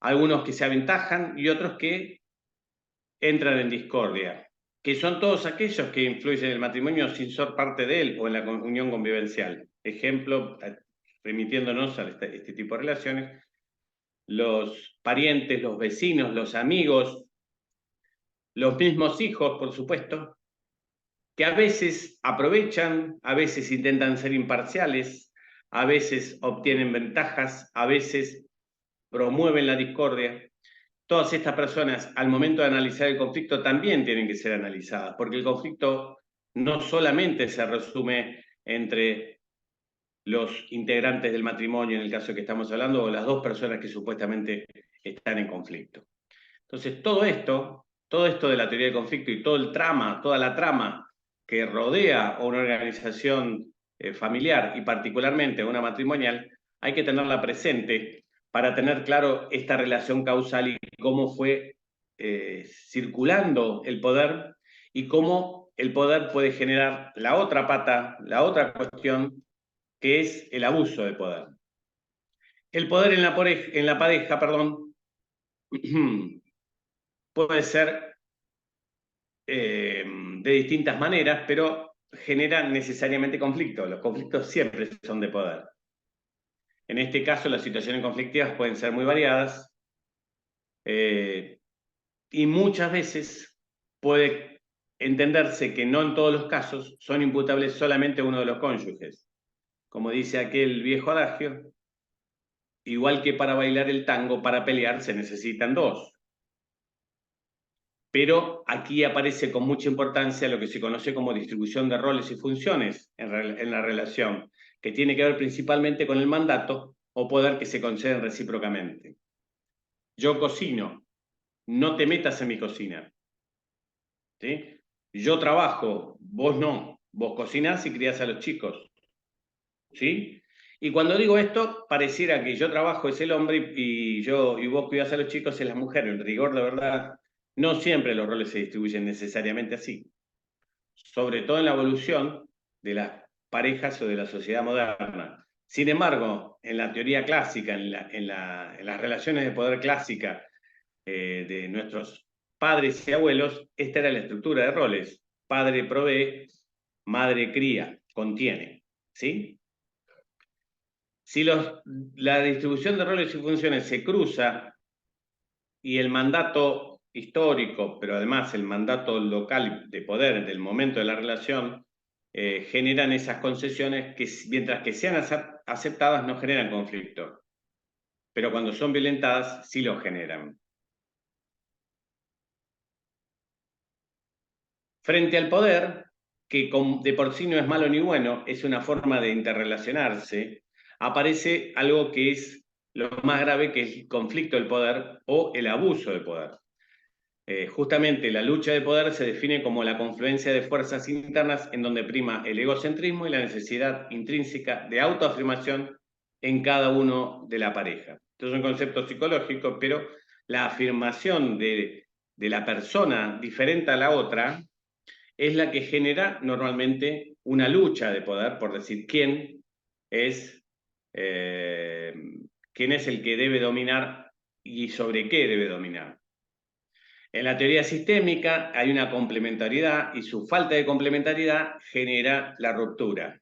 algunos que se aventajan y otros que entran en discordia, que son todos aquellos que influyen en el matrimonio sin ser parte de él o en la unión convivencial. Ejemplo, remitiéndonos a este tipo de relaciones, los parientes, los vecinos, los amigos, los mismos hijos, por supuesto, que a veces aprovechan, a veces intentan ser imparciales, a veces obtienen ventajas, a veces promueven la discordia. Todas estas personas, al momento de analizar el conflicto, también tienen que ser analizadas, porque el conflicto no solamente se resume entre los integrantes del matrimonio, en el caso que estamos hablando, o las dos personas que supuestamente están en conflicto. Entonces, todo esto de la teoría del conflicto y todo el trama, toda la trama que rodea a una organización familiar y particularmente a una matrimonial, hay que tenerla presente para tener claro esta relación causal y cómo fue circulando el poder y cómo el poder puede generar la otra pata, la otra cuestión, que es el abuso de poder. El poder en la pareja, puede ser de distintas maneras, pero genera necesariamente conflictos. Los conflictos siempre son de poder. En este caso, las situaciones conflictivas pueden ser muy variadas y muchas veces puede entenderse que no en todos los casos son imputables solamente a uno de los cónyuges. Como dice aquel viejo adagio, igual que para bailar el tango, para pelear se necesitan dos. Pero aquí aparece con mucha importancia lo que se conoce como distribución de roles y funciones en la relación, que tiene que ver principalmente con el mandato o poder que se conceden recíprocamente. Yo cocino, no te metas en mi cocina. ¿Sí? Yo trabajo, vos no. Vos cocinás y criás a los chicos. ¿Sí? Y cuando digo esto, pareciera que yo trabajo es el hombre y vos cuidás a los chicos es la mujer. En rigor, de verdad, no siempre los roles se distribuyen necesariamente así. Sobre todo en la evolución de las parejas o de la sociedad moderna. Sin embargo, en la teoría clásica, en las relaciones de poder clásica de nuestros padres y abuelos, esta era la estructura de roles. Padre provee, madre cría, contiene. ¿Sí? Si la distribución de roles y funciones se cruza y el mandato histórico, pero además el mandato local de poder del momento de la relación, generan esas concesiones que mientras que sean aceptadas no generan conflicto, pero cuando son violentadas sí lo generan. Frente al poder, que de por sí no es malo ni bueno, es una forma de interrelacionarse, aparece algo que es lo más grave, que es el conflicto del poder o el abuso de poder. Justamente la lucha de poder se define como la confluencia de fuerzas internas en donde prima el egocentrismo y la necesidad intrínseca de autoafirmación en cada uno de la pareja. Esto es un concepto psicológico, pero la afirmación de la persona diferente a la otra es la que genera normalmente una lucha de poder por decir quién es el que debe dominar y sobre qué debe dominar. En la teoría sistémica hay una complementariedad y su falta de complementariedad genera la ruptura.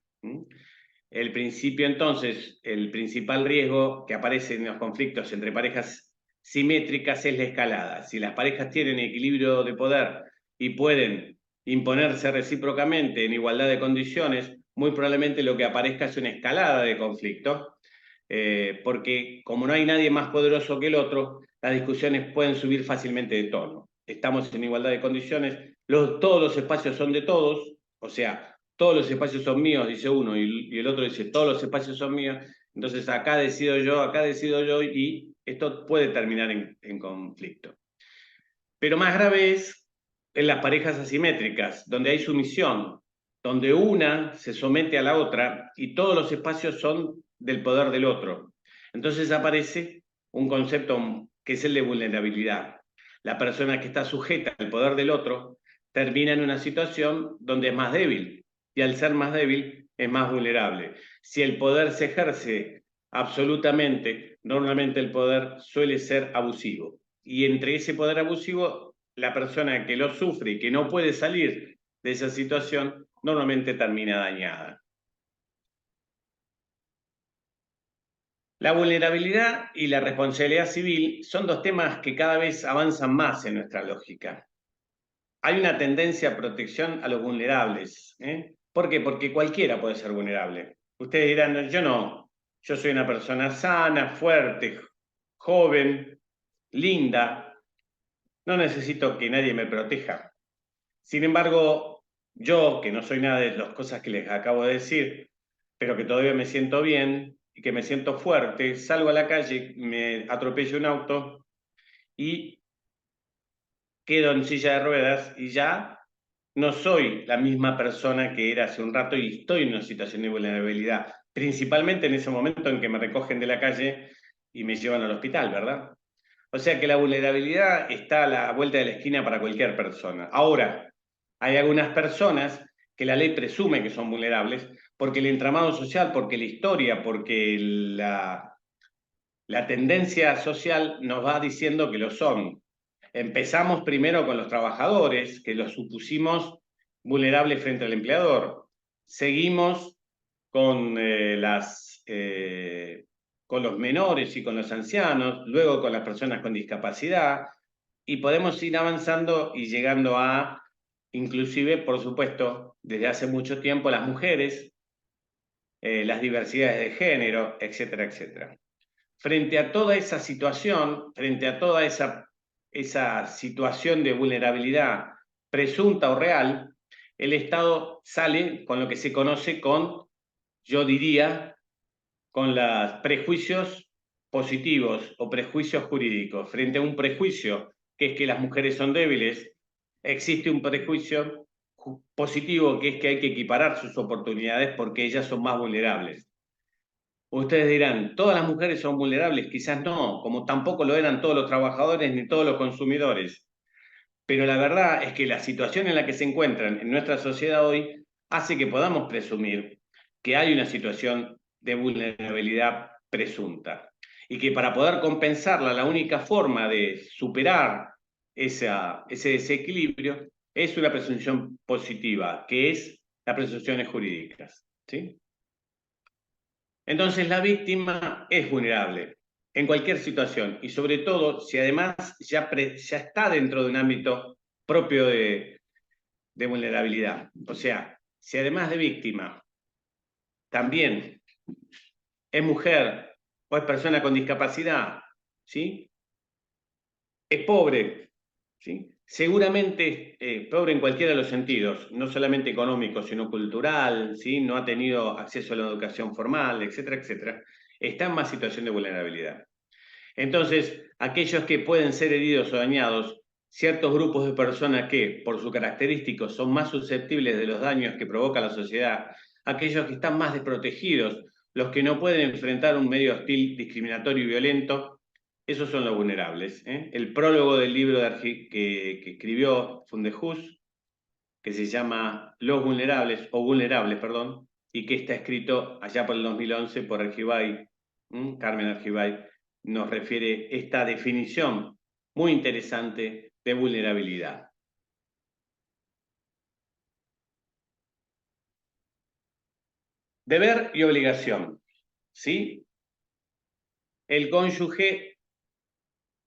El principio, entonces, el principal riesgo que aparece en los conflictos entre parejas simétricas es la escalada. Si las parejas tienen equilibrio de poder y pueden imponerse recíprocamente en igualdad de condiciones, muy probablemente lo que aparezca es una escalada de conflicto, porque como no hay nadie más poderoso que el otro, las discusiones pueden subir fácilmente de tono. Estamos en igualdad de condiciones, todos los espacios son de todos, o sea, todos los espacios son míos, dice uno, y el otro dice, todos los espacios son míos, entonces acá decido yo, y esto puede terminar en conflicto. Pero más grave es en las parejas asimétricas, donde hay sumisión, donde una se somete a la otra y todos los espacios son del poder del otro. Entonces aparece un concepto que es el de vulnerabilidad. La persona que está sujeta al poder del otro termina en una situación donde es más débil, y al ser más débil es más vulnerable. Si el poder se ejerce absolutamente, normalmente el poder suele ser abusivo. Y entre ese poder abusivo, la persona que lo sufre y que no puede salir de esa situación, normalmente termina dañada. La vulnerabilidad y la responsabilidad civil son dos temas que cada vez avanzan más en nuestra lógica. Hay una tendencia a protección a los vulnerables. ¿Por qué? Porque cualquiera puede ser vulnerable. Ustedes dirán, yo no, yo soy una persona sana, fuerte, joven, linda, no necesito que nadie me proteja. Sin embargo, yo, que no soy nada de las cosas que les acabo de decir, pero que todavía me siento bien y que me siento fuerte, salgo a la calle, me atropello un auto y quedo en silla de ruedas y ya no soy la misma persona que era hace un rato y estoy en una situación de vulnerabilidad, principalmente en ese momento en que me recogen de la calle y me llevan al hospital, ¿verdad? O sea que la vulnerabilidad está a la vuelta de la esquina para cualquier persona. Ahora, hay algunas personas que la ley presume que son vulnerables porque el entramado social, porque la historia, porque la tendencia social nos va diciendo que lo son. Empezamos primero con los trabajadores, que los supusimos vulnerables frente al empleador. Seguimos con con los menores y con los ancianos, luego con las personas con discapacidad, y podemos ir avanzando y llegando a, inclusive, por supuesto, desde hace mucho tiempo, las mujeres, las diversidades de género, etcétera, etcétera. Frente a toda esa situación, frente a toda esa situación de vulnerabilidad presunta o real, el Estado sale con lo que se conoce con, yo diría, con los prejuicios positivos o prejuicios jurídicos. Frente a un prejuicio que es que las mujeres son débiles, existe un prejuicio positivo que es que hay que equiparar sus oportunidades porque ellas son más vulnerables. Ustedes dirán, ¿todas las mujeres son vulnerables? Quizás no, como tampoco lo eran todos los trabajadores ni todos los consumidores. Pero la verdad es que la situación en la que se encuentran en nuestra sociedad hoy hace que podamos presumir que hay una situación de vulnerabilidad presunta y que para poder compensarla la única forma de superar ese desequilibrio es una presunción positiva, que es las presunciones jurídicas, ¿sí? Entonces la víctima es vulnerable en cualquier situación y sobre todo si además ya está dentro de un ámbito propio de vulnerabilidad. O sea, si además de víctima también es mujer o es persona con discapacidad, ¿sí? Es pobre, ¿sí? Seguramente pobre en cualquiera de los sentidos, no solamente económico, sino cultural, ¿sí? No ha tenido acceso a la educación formal, etcétera, etcétera, está en más situación de vulnerabilidad. Entonces, aquellos que pueden ser heridos o dañados, ciertos grupos de personas que, por sus característicos, son más susceptibles de los daños que provoca la sociedad, aquellos que están más desprotegidos, los que no pueden enfrentar un medio hostil, discriminatorio y violento, esos son los vulnerables. El prólogo del libro que escribió Fundehus que se llama Los Vulnerables, o Vulnerables, perdón, y que está escrito allá por el 2011 por Argibay, Carmen Argibay, nos refiere esta definición muy interesante de vulnerabilidad. Deber y obligación, ¿sí? El cónyuge,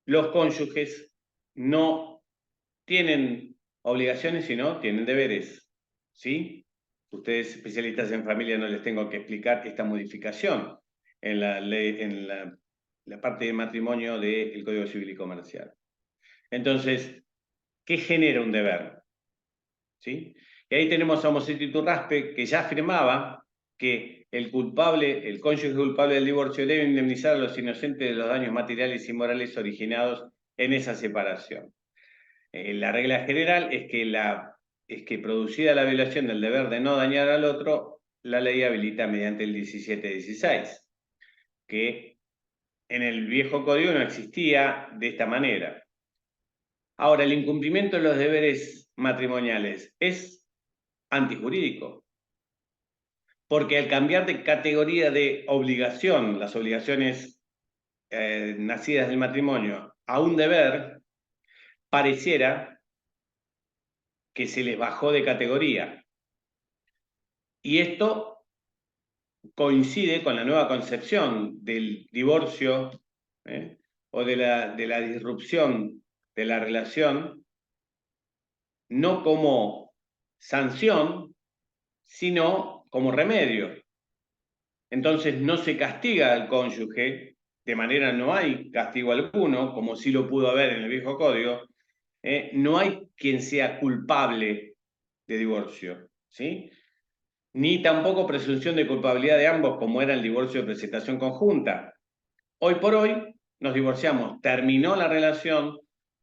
los cónyuges no tienen obligaciones, sino tienen deberes, ¿sí? Ustedes, especialistas en familia, no les tengo que explicar esta modificación en la ley, en la parte de matrimonio del Código Civil y Comercial. Entonces, ¿qué genera un deber? ¿Sí? Y ahí tenemos a Mosset Iturraspe, que ya afirmaba que el culpable, el cónyuge culpable del divorcio debe indemnizar a los inocentes de los daños materiales y morales originados en esa separación. La regla general es que producida la violación del deber de no dañar al otro, la ley habilita mediante el 1716, que en el viejo código no existía de esta manera. Ahora, el incumplimiento de los deberes matrimoniales es antijurídico, porque al cambiar de categoría de obligación, las obligaciones nacidas del matrimonio, a un deber, pareciera que se les bajó de categoría. Y esto coincide con la nueva concepción del divorcio o de la disrupción de la relación, no como sanción, sino como remedio. Entonces no se castiga al cónyuge, de manera no hay castigo alguno, como sí lo pudo haber en el viejo código, no hay quien sea culpable de divorcio, ¿sí? Ni tampoco presunción de culpabilidad de ambos, como era el divorcio de presentación conjunta. Hoy por hoy nos divorciamos, terminó la relación,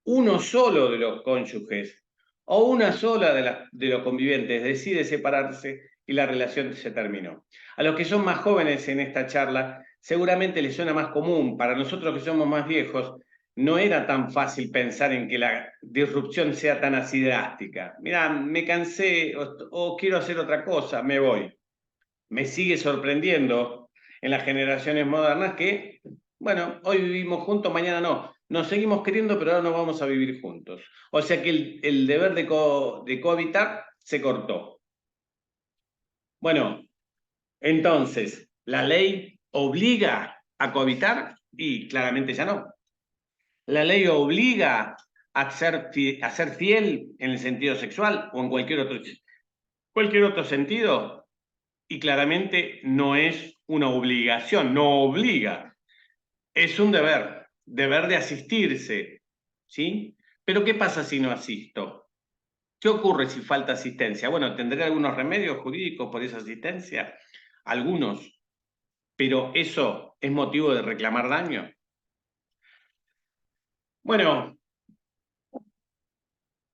uno solo de los cónyuges o una sola de los convivientes decide separarse y la relación se terminó. A los que son más jóvenes en esta charla, seguramente les suena más común. Para nosotros que somos más viejos, no era tan fácil pensar en que la disrupción sea tan así drástica. Mirá, me cansé o quiero hacer otra cosa, me voy. Me sigue sorprendiendo en las generaciones modernas que, bueno, hoy vivimos juntos, mañana no. Nos seguimos queriendo, pero ahora no vamos a vivir juntos. O sea que el deber de cohabitar se cortó. Bueno, entonces, ¿la ley obliga a cohabitar? Y claramente ya no. ¿La ley obliga a ser fiel en el sentido sexual o en cualquier otro sentido? Y claramente no es una obligación, no obliga. Es un deber de asistirse, ¿sí? Pero ¿qué pasa si no asisto? ¿Qué ocurre si falta asistencia? Bueno, ¿tendré algunos remedios jurídicos por esa asistencia? Algunos. Pero ¿eso es motivo de reclamar daño? Bueno,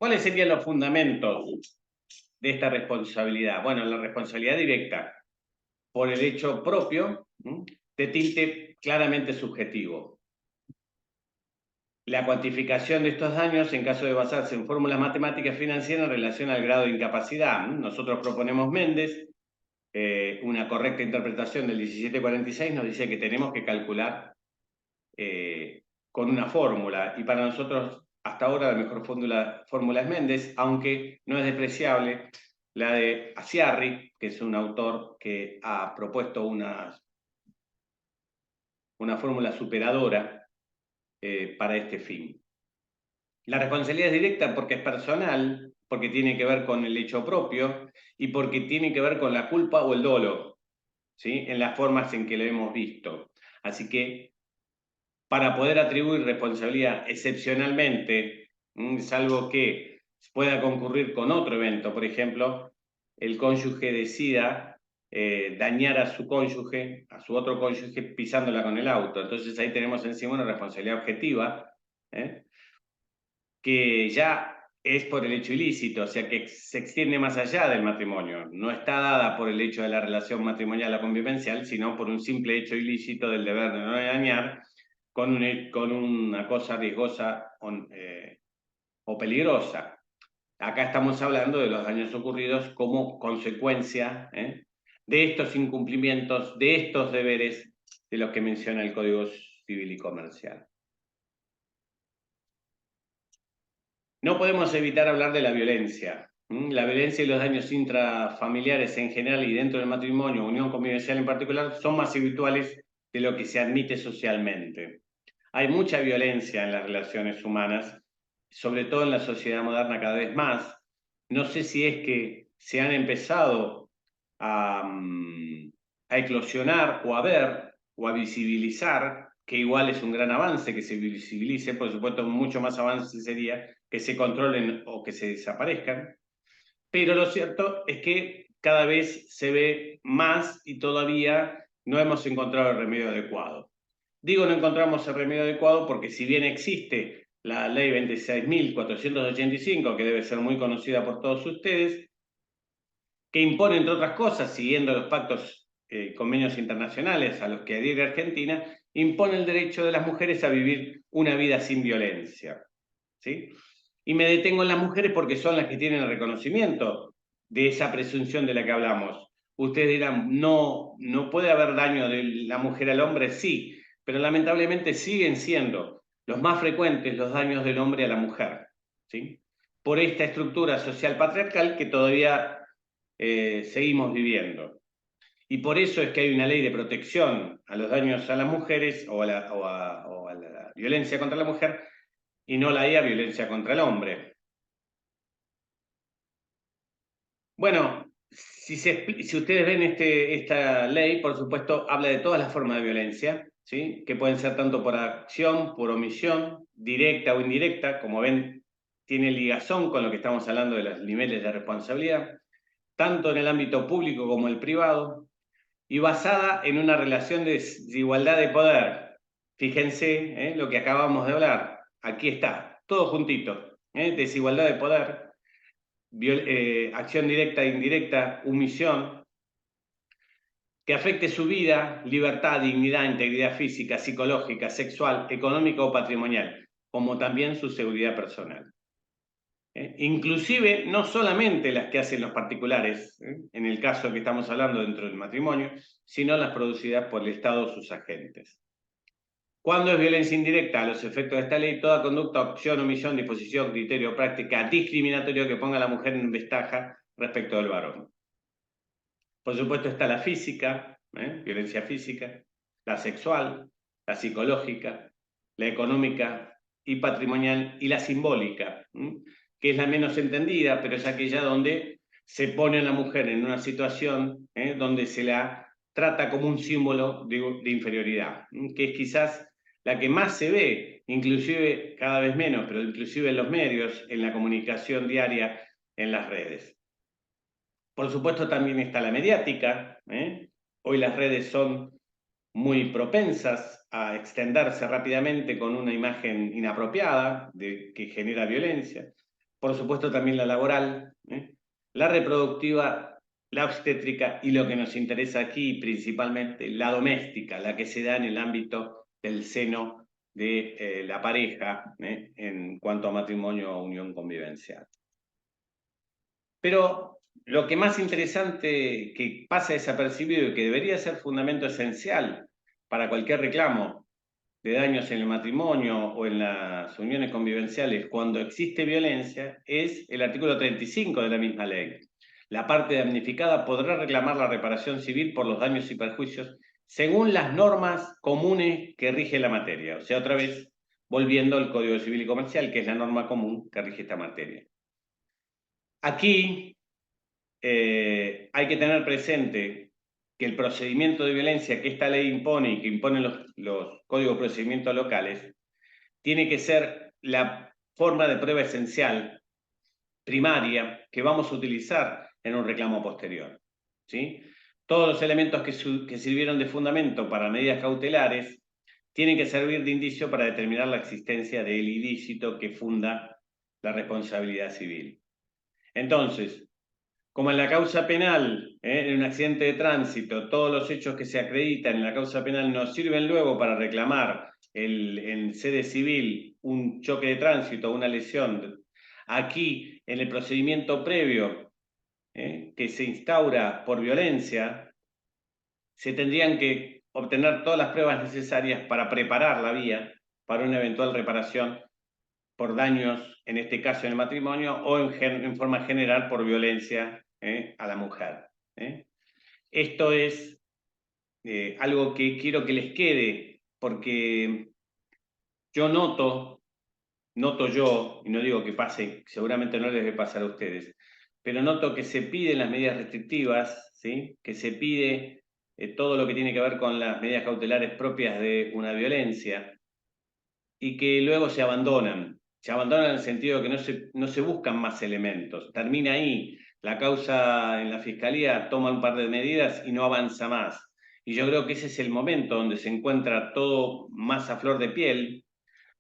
¿cuáles serían los fundamentos de esta responsabilidad? Bueno, la responsabilidad directa por el hecho propio, de tinte claramente subjetivo. La cuantificación de estos daños en caso de basarse en fórmulas matemáticas financieras en relación al grado de incapacidad. Nosotros proponemos Méndez, una correcta interpretación del 1746 nos dice que tenemos que calcular con una fórmula, y para nosotros hasta ahora la mejor fórmula es Méndez, aunque no es despreciable la de Aciarri, que es un autor que ha propuesto una fórmula superadora para este fin. La responsabilidad es directa porque es personal, porque tiene que ver con el hecho propio y porque tiene que ver con la culpa o el dolo, ¿sí? En las formas en que lo hemos visto. Así que para poder atribuir responsabilidad excepcionalmente, salvo que pueda concurrir con otro evento, por ejemplo, el cónyuge decida dañar a su cónyuge, a su otro cónyuge, pisándola con el auto. Entonces ahí tenemos encima una responsabilidad objetiva, que ya es por el hecho ilícito, o sea que se extiende más allá del matrimonio. No está dada por el hecho de la relación matrimonial o convivencial, sino por un simple hecho ilícito del deber de no dañar con una cosa riesgosa o peligrosa. Acá estamos hablando de los daños ocurridos como consecuencia de estos incumplimientos, de estos deberes de los que menciona el Código Civil y Comercial. No podemos evitar hablar de la violencia. La violencia y los daños intrafamiliares en general y dentro del matrimonio, unión convivencial en particular, son más habituales de lo que se admite socialmente. Hay mucha violencia en las relaciones humanas, sobre todo en la sociedad moderna cada vez más. No sé si es que se han empezado a eclosionar o a ver o a visibilizar, que igual es un gran avance que se visibilice, por supuesto mucho más avance sería que se controlen o que se desaparezcan, pero lo cierto es que cada vez se ve más y todavía no hemos encontrado el remedio adecuado. Digo no encontramos el remedio adecuado porque si bien existe la ley 26.485, que debe ser muy conocida por todos ustedes, que impone, entre otras cosas, siguiendo los pactos convenios internacionales a los que adhiere Argentina, impone el derecho de las mujeres a vivir una vida sin violencia. ¿Sí? Y me detengo en las mujeres porque son las que tienen el reconocimiento de esa presunción de la que hablamos. Ustedes dirán, no puede haber daño de la mujer al hombre, sí, pero lamentablemente siguen siendo los más frecuentes los daños del hombre a la mujer, ¿sí? Por esta estructura social patriarcal que todavía seguimos viviendo. Y por eso es que hay una ley de protección a los daños a las mujeres o a la violencia contra la mujer, y no la hay a violencia contra el hombre. Bueno, si ustedes ven esta ley, por supuesto, habla de todas las formas de violencia, ¿sí? Que pueden ser tanto por acción, por omisión, directa o indirecta, como ven, tiene ligazón con lo que estamos hablando de los niveles de responsabilidad, tanto en el ámbito público como el privado, y basada en una relación de desigualdad de poder. Fíjense lo que acabamos de hablar. Aquí está, todo juntito. Desigualdad de poder, acción directa e indirecta, omisión, que afecte su vida, libertad, dignidad, integridad física, psicológica, sexual, económica o patrimonial, como también su seguridad personal. Inclusive no solamente las que hacen los particulares, en el caso que estamos hablando dentro del matrimonio, sino las producidas por el Estado o sus agentes. ¿Cuándo es violencia indirecta? A los efectos de esta ley, toda conducta, opción, omisión, disposición, criterio, práctica discriminatoria que ponga a la mujer en ventaja respecto del varón. Por supuesto está la física, violencia física, la sexual, la psicológica, la económica y patrimonial, y la simbólica, que es la menos entendida, pero es aquella donde se pone a la mujer en una situación donde se la trata como un símbolo de inferioridad, que es quizás la que más se ve, inclusive cada vez menos, pero inclusive en los medios, en la comunicación diaria, en las redes. Por supuesto también está la mediática. Hoy las redes son muy propensas a extenderse rápidamente con una imagen inapropiada que genera violencia. Por supuesto también la laboral, la reproductiva, la obstétrica y lo que nos interesa aquí principalmente, la doméstica, la que se da en el ámbito del seno de la pareja en cuanto a matrimonio o unión convivencial. Pero lo que más interesante que pasa desapercibido y que debería ser fundamento esencial para cualquier reclamo de daños en el matrimonio o en las uniones convivenciales cuando existe violencia es el artículo 35 de la misma ley. La parte damnificada podrá reclamar la reparación civil por los daños y perjuicios según las normas comunes que rige la materia. O sea, otra vez, volviendo al Código Civil y Comercial, que es la norma común que rige esta materia. Aquí hay que tener presente que el procedimiento de violencia que esta ley impone y que imponen los códigos de procedimientos locales, tiene que ser la forma de prueba esencial, primaria, que vamos a utilizar en un reclamo posterior, ¿sí? Todos los elementos que sirvieron de fundamento para medidas cautelares tienen que servir de indicio para determinar la existencia del ilícito que funda la responsabilidad civil. Entonces, como en la causa penal, en un accidente de tránsito, todos los hechos que se acreditan en la causa penal nos sirven luego para reclamar en sede civil un choque de tránsito, una lesión. Aquí, en el procedimiento previo que se instaura por violencia, se tendrían que obtener todas las pruebas necesarias para preparar la vía para una eventual reparación por daños, en este caso en el matrimonio, o en forma general por violencia a la mujer. Esto es algo que quiero que les quede, porque yo noto yo, y no digo que pase, seguramente no les debe pasar a ustedes, pero noto que se piden las medidas restrictivas, ¿sí? Que se pide todo lo que tiene que ver con las medidas cautelares propias de una violencia, y que luego se abandonan. Se abandonan en el sentido de que no se buscan más elementos. Termina ahí. La causa en la fiscalía toma un par de medidas y no avanza más. Y yo creo que ese es el momento donde se encuentra todo más a flor de piel,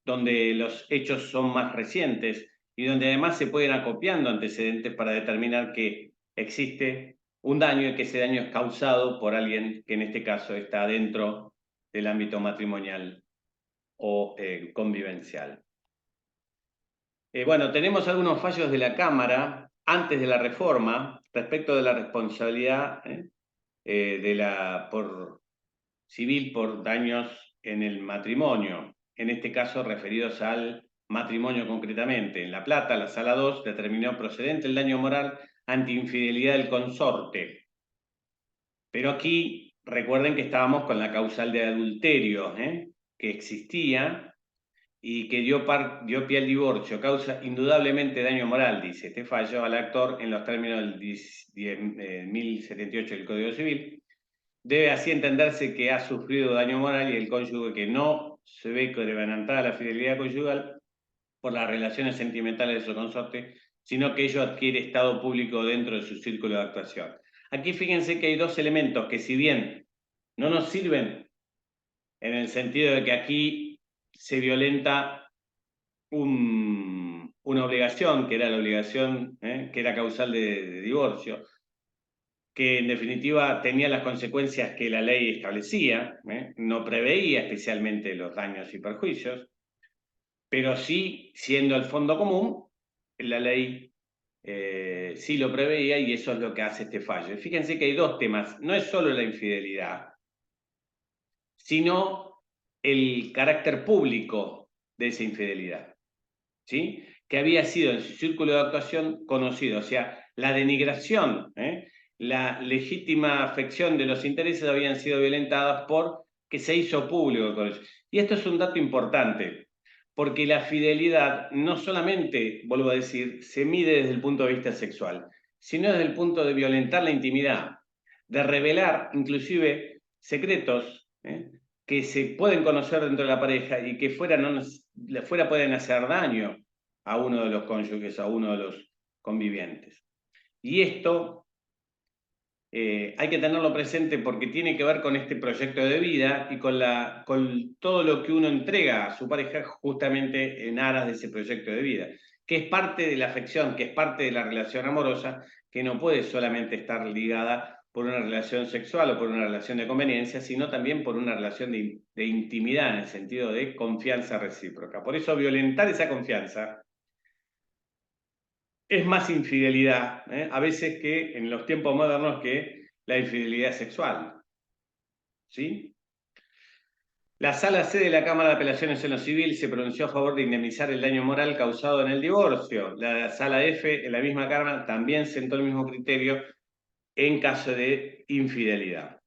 donde los hechos son más recientes y donde además se pueden acopiando antecedentes para determinar que existe un daño y que ese daño es causado por alguien que en este caso está dentro del ámbito matrimonial o convivencial. Bueno, tenemos algunos fallos de la Cámara antes de la reforma respecto de la responsabilidad civil por daños en el matrimonio, en este caso referidos al matrimonio concretamente. En La Plata, la Sala 2 determinó procedente el daño moral ante infidelidad del consorte. Pero aquí recuerden que estábamos con la causal de adulterio, que existía y que dio pie al divorcio, causa indudablemente daño moral, dice este fallo, al actor en los términos del 1078 del Código Civil. Debe así entenderse que ha sufrido daño moral y el cónyuge que no se ve quebrantada la fidelidad conyugal por las relaciones sentimentales de su consorte, sino que ello adquiere estado público dentro de su círculo de actuación. Aquí fíjense que hay dos elementos que, si bien no nos sirven en el sentido de que aquí se violenta una obligación, que era la obligación, que era causal de divorcio, que en definitiva tenía las consecuencias que la ley establecía, no preveía especialmente los daños y perjuicios, pero sí, siendo el fondo común, la ley sí lo preveía y eso es lo que hace este fallo. Y fíjense que hay dos temas, no es solo la infidelidad, sino el carácter público de esa infidelidad, ¿sí? Que había sido en su círculo de actuación conocido, o sea, la denigración, la legítima afección de los intereses habían sido violentadas por que se hizo público con eso. Y esto es un dato importante, porque la fidelidad no solamente, vuelvo a decir, se mide desde el punto de vista sexual, sino desde el punto de violentar la intimidad, de revelar inclusive secretos que se pueden conocer dentro de la pareja y que fuera pueden hacer daño a uno de los cónyuges, a uno de los convivientes. Y esto hay que tenerlo presente porque tiene que ver con este proyecto de vida y con todo lo que uno entrega a su pareja justamente en aras de ese proyecto de vida, que es parte de la afección, que es parte de la relación amorosa, que no puede solamente estar ligada por una relación sexual o por una relación de conveniencia, sino también por una relación de intimidad, en el sentido de confianza recíproca. Por eso violentar esa confianza es más infidelidad, a veces que en los tiempos modernos que la infidelidad sexual. ¿Sí? La Sala C de la Cámara de Apelaciones en lo Civil se pronunció a favor de indemnizar el daño moral causado en el divorcio. La Sala F, en la misma Cámara, también sentó el mismo criterio en caso de infidelidad.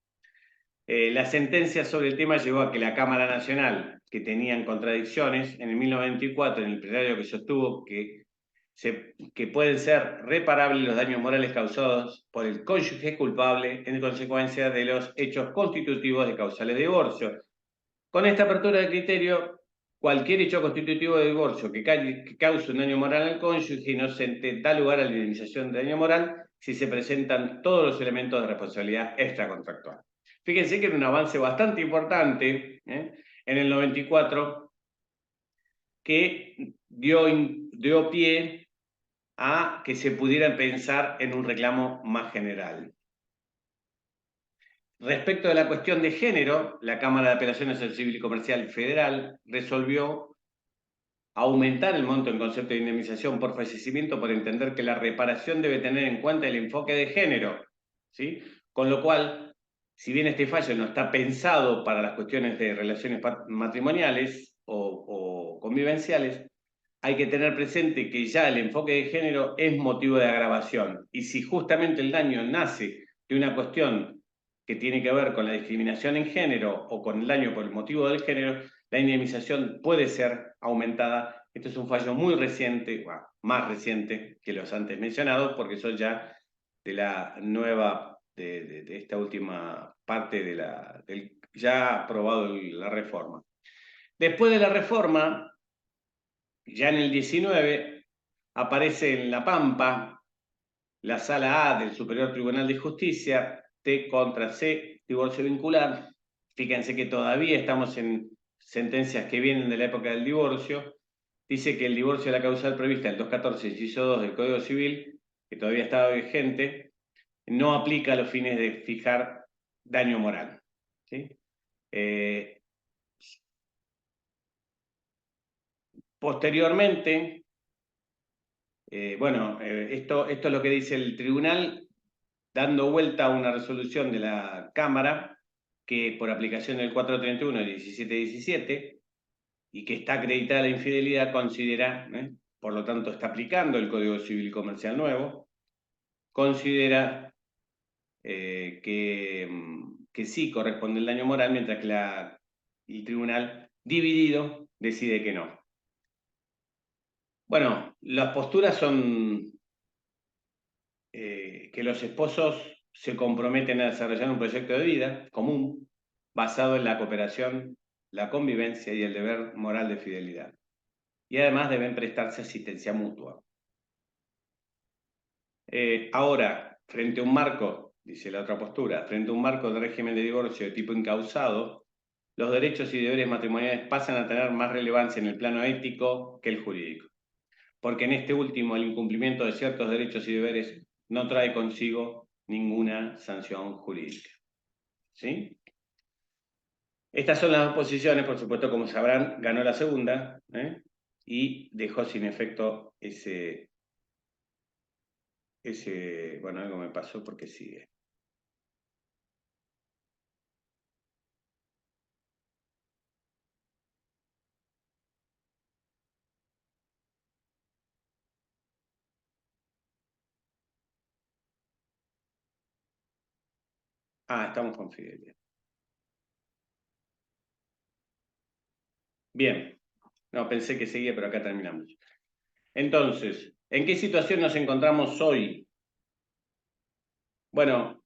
La sentencia sobre el tema llevó a que la Cámara Nacional, que tenían contradicciones, en el 1994, en el plenario que sostuvo que pueden ser reparables los daños morales causados por el cónyuge culpable en consecuencia de los hechos constitutivos de causales de divorcio. Con esta apertura de criterio, cualquier hecho constitutivo de divorcio que cause un daño moral al cónyuge inocente da lugar a la indemnización de daño moral si se presentan todos los elementos de responsabilidad extracontractual. Fíjense que era un avance bastante importante en el 94 que dio pie a que se pudiera pensar en un reclamo más general. Respecto de la cuestión de género, la Cámara de Apelaciones del Civil y Comercial Federal resolvió aumentar el monto en concepto de indemnización por fallecimiento por entender que la reparación debe tener en cuenta el enfoque de género, ¿sí? Con lo cual, si bien este fallo no está pensado para las cuestiones de relaciones matrimoniales o convivenciales, hay que tener presente que ya el enfoque de género es motivo de agravación. Y si justamente el daño nace de una cuestión que tiene que ver con la discriminación en género o con el daño por el motivo del género, la indemnización puede ser aumentada. Esto es un fallo muy reciente, bueno, más reciente que los antes mencionados, porque son ya de la nueva, de esta última parte del ya aprobado la reforma. Después de la reforma, ya en el 19, aparece en La Pampa la Sala A del Superior Tribunal de Justicia, T contra C, divorcio vincular. Fíjense que todavía estamos en sentencias que vienen de la época del divorcio. Dice que el divorcio de la causal prevista en el 214, inciso 2 del Código Civil, que todavía estaba vigente, no aplica a los fines de fijar daño moral. ¿Sí? Posteriormente, esto es lo que dice el tribunal, dando vuelta a una resolución de la Cámara que por aplicación del 431 de 1717 y que está acreditada la infidelidad, considera, por lo tanto está aplicando el Código Civil Comercial nuevo, considera que sí corresponde el daño moral, mientras que el tribunal dividido decide que no. Bueno, las posturas son que los esposos se comprometen a desarrollar un proyecto de vida común basado en la cooperación, la convivencia y el deber moral de fidelidad. Y además deben prestarse asistencia mutua. Ahora, frente a un marco, dice la otra postura, frente a un marco de régimen de divorcio de tipo incausado, los derechos y deberes matrimoniales pasan a tener más relevancia en el plano ético que el jurídico. Porque en este último el incumplimiento de ciertos derechos y deberes no trae consigo ninguna sanción jurídica. ¿Sí? Estas son las dos posiciones, por supuesto, como sabrán, ganó la segunda, y dejó sin efecto bueno, algo me pasó porque sigue. Estamos con fidelidad. Bien. No, pensé que seguía, pero acá terminamos. Entonces, ¿en qué situación nos encontramos hoy? Bueno,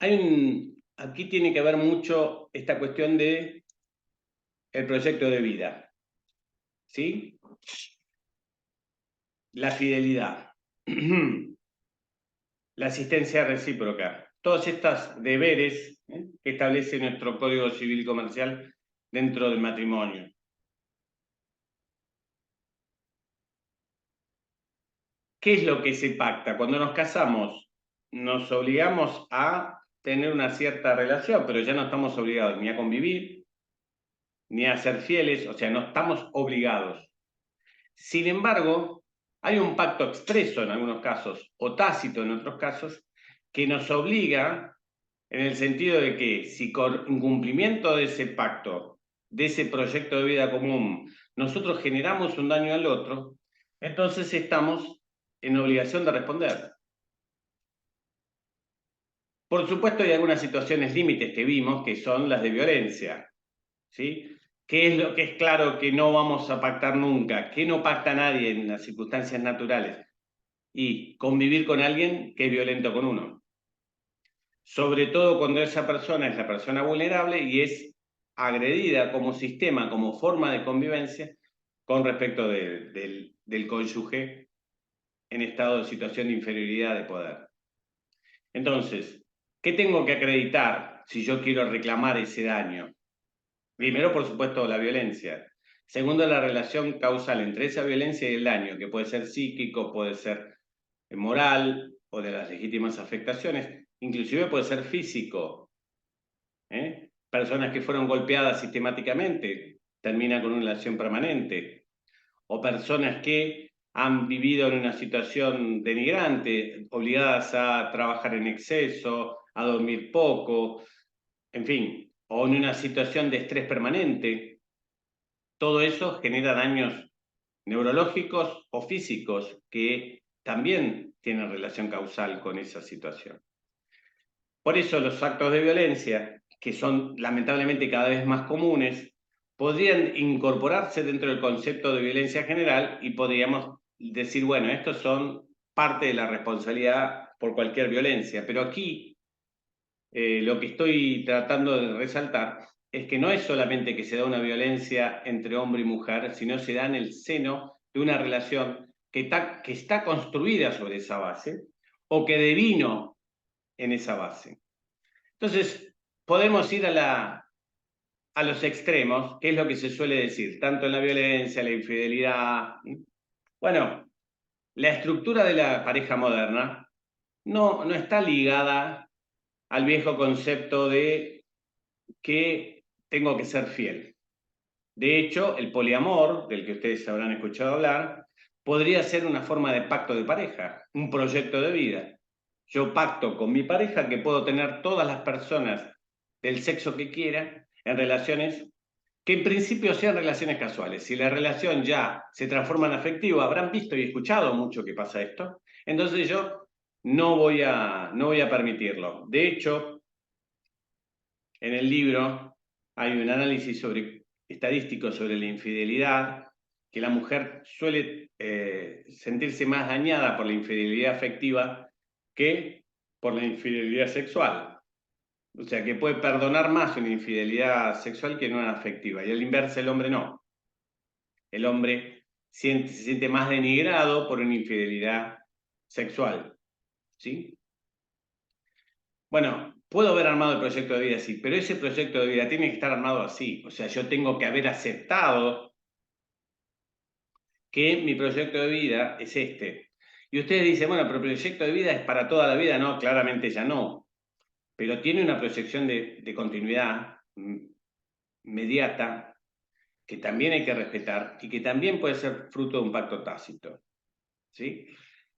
aquí tiene que ver mucho esta cuestión de el proyecto de vida. ¿Sí? La fidelidad. La asistencia recíproca. Todos estos deberes que establece nuestro Código Civil Comercial dentro del matrimonio. ¿Qué es lo que se pacta? Cuando nos casamos, nos obligamos a tener una cierta relación, pero ya no estamos obligados ni a convivir, ni a ser fieles, o sea, no estamos obligados. Sin embargo, hay un pacto expreso en algunos casos, o tácito en otros casos, que nos obliga en el sentido de que si con incumplimiento de ese pacto, de ese proyecto de vida común, nosotros generamos un daño al otro, entonces estamos en obligación de responder. Por supuesto, hay algunas situaciones límites que vimos que son las de violencia, ¿sí? ¿Qué es lo que es claro que no vamos a pactar nunca? ¿Qué no pacta nadie en las circunstancias naturales? Y convivir con alguien que es violento con uno. Sobre todo cuando esa persona es la persona vulnerable y es agredida como sistema, como forma de convivencia con respecto del cónyuge en estado de situación de inferioridad de poder. Entonces, ¿qué tengo que acreditar si yo quiero reclamar ese daño? Primero, por supuesto, la violencia. Segundo, la relación causal entre esa violencia y el daño, que puede ser psíquico, puede ser moral o de las legítimas afectaciones, inclusive puede ser físico. Personas que fueron golpeadas sistemáticamente, termina con una relación permanente, o personas que han vivido en una situación denigrante, obligadas a trabajar en exceso, a dormir poco, en fin, o en una situación de estrés permanente. Todo eso genera daños neurológicos o físicos que también tienen relación causal con esa situación. Por eso los actos de violencia, que son lamentablemente cada vez más comunes, podrían incorporarse dentro del concepto de violencia general y podríamos decir, bueno, estos son parte de la responsabilidad por cualquier violencia. Pero aquí lo que estoy tratando de resaltar es que no es solamente que se da una violencia entre hombre y mujer, sino se da en el seno de una relación que está construida sobre esa base o que devino en esa base. Entonces, podemos ir a los extremos, que es lo que se suele decir, tanto en la violencia, la infidelidad. Bueno, la estructura de la pareja moderna no está ligada al viejo concepto de que tengo que ser fiel. De hecho, el poliamor, del que ustedes habrán escuchado hablar, podría ser una forma de pacto de pareja, un proyecto de vida. Yo pacto con mi pareja que puedo tener todas las personas del sexo que quiera en relaciones que en principio sean relaciones casuales. Si la relación ya se transforma en afectiva, habrán visto y escuchado mucho que pasa esto, entonces yo no voy a permitirlo. De hecho, en el libro hay un análisis estadístico sobre la infidelidad, que la mujer suele sentirse más dañada por la infidelidad afectiva que por la infidelidad sexual. O sea, que puede perdonar más una infidelidad sexual que no una afectiva. Y al inverso, el hombre no. El hombre se siente más denigrado por una infidelidad sexual. ¿Sí? Bueno, puedo haber armado el proyecto de vida así, pero ese proyecto de vida tiene que estar armado así. O sea, yo tengo que haber aceptado que mi proyecto de vida es este. Y ustedes dicen, bueno, pero el proyecto de vida es para toda la vida. No, claramente ya no. Pero tiene una proyección de continuidad inmediata que también hay que respetar y que también puede ser fruto de un pacto tácito. ¿Sí?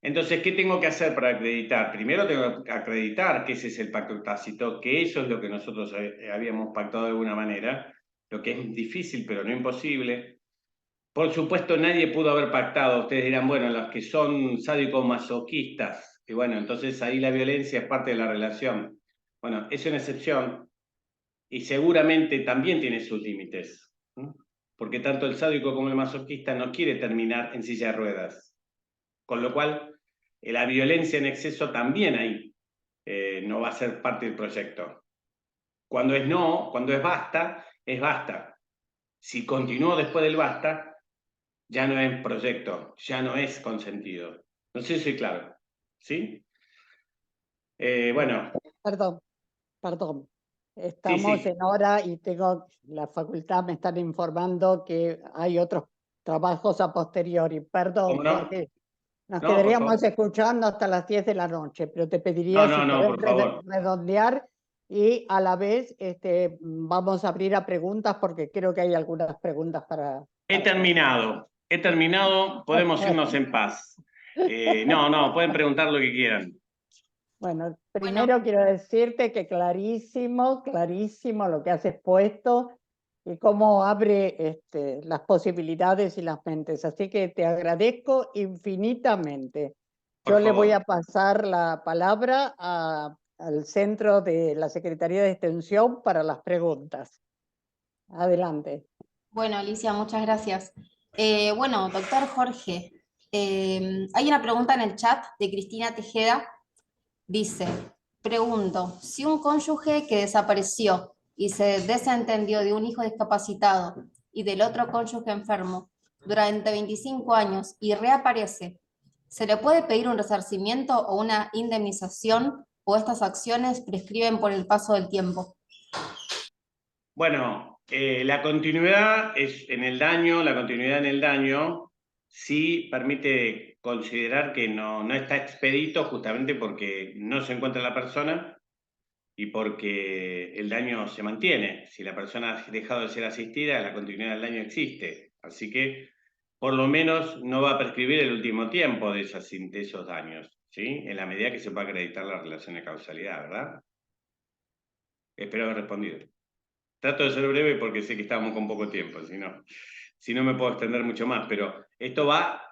Entonces, ¿qué tengo que hacer para acreditar? Primero tengo que acreditar que ese es el pacto tácito, que eso es lo que nosotros habíamos pactado de alguna manera, lo que es difícil pero no imposible. Por supuesto, nadie pudo haber pactado. Ustedes dirán, bueno, los que son sádicos masoquistas, y bueno, entonces ahí la violencia es parte de la relación. Bueno, es una excepción y seguramente también tiene sus límites, ¿no? Porque tanto el sádico como el masoquista no quiere terminar en silla de ruedas. Con lo cual, la violencia en exceso también ahí no va a ser parte del proyecto. Cuando es no, cuando es basta, es basta. Si continúo después del basta, ya no es proyecto, ya no es consentido. No sé si soy claro. ¿Sí? Bueno.
Perdón.
Sí,
Estamos
sí.
en hora y tengo la facultad, me están informando que hay otros trabajos a posteriori. Perdón,
¿Cómo no?
Jorge. Nos
No, por
quedaríamos
favor.
escuchando hasta las 10 de la noche, pero te pediría si
No,
podés
por favor.
redondear y a la vez vamos a abrir a preguntas porque creo que hay algunas preguntas para...
He terminado, podemos irnos en paz. No, pueden preguntar lo que quieran.
Bueno,
Bueno,
primero quiero decirte que clarísimo lo que has expuesto y cómo abre las posibilidades y las mentes. Así que te agradezco infinitamente.
Por
Yo le voy
favor.
a pasar la palabra al centro de la Secretaría de Extensión para las preguntas. Adelante.
Bueno, Alicia, muchas gracias. Bueno, doctor Jorge, hay una pregunta en el chat de Cristina Tejeda. Dice, pregunto, si un cónyuge que desapareció y se desentendió de un hijo discapacitado y del otro cónyuge enfermo durante 25 años y reaparece, ¿se le puede pedir un resarcimiento o una indemnización o estas acciones prescriben por el paso del tiempo?
Bueno, la continuidad es en el daño, la continuidad en el daño sí permite considerar que no está expedito justamente porque no se encuentra la persona y porque el daño se mantiene. Si la persona ha dejado de ser asistida, la continuidad del daño existe. Así que, por lo menos, no va a prescribir el último tiempo de esos daños, ¿sí? En la medida que se pueda acreditar la relación de causalidad, ¿verdad? Espero haber respondido. Trato de ser breve porque sé que estamos con poco tiempo, si no me puedo extender mucho más, pero esto va,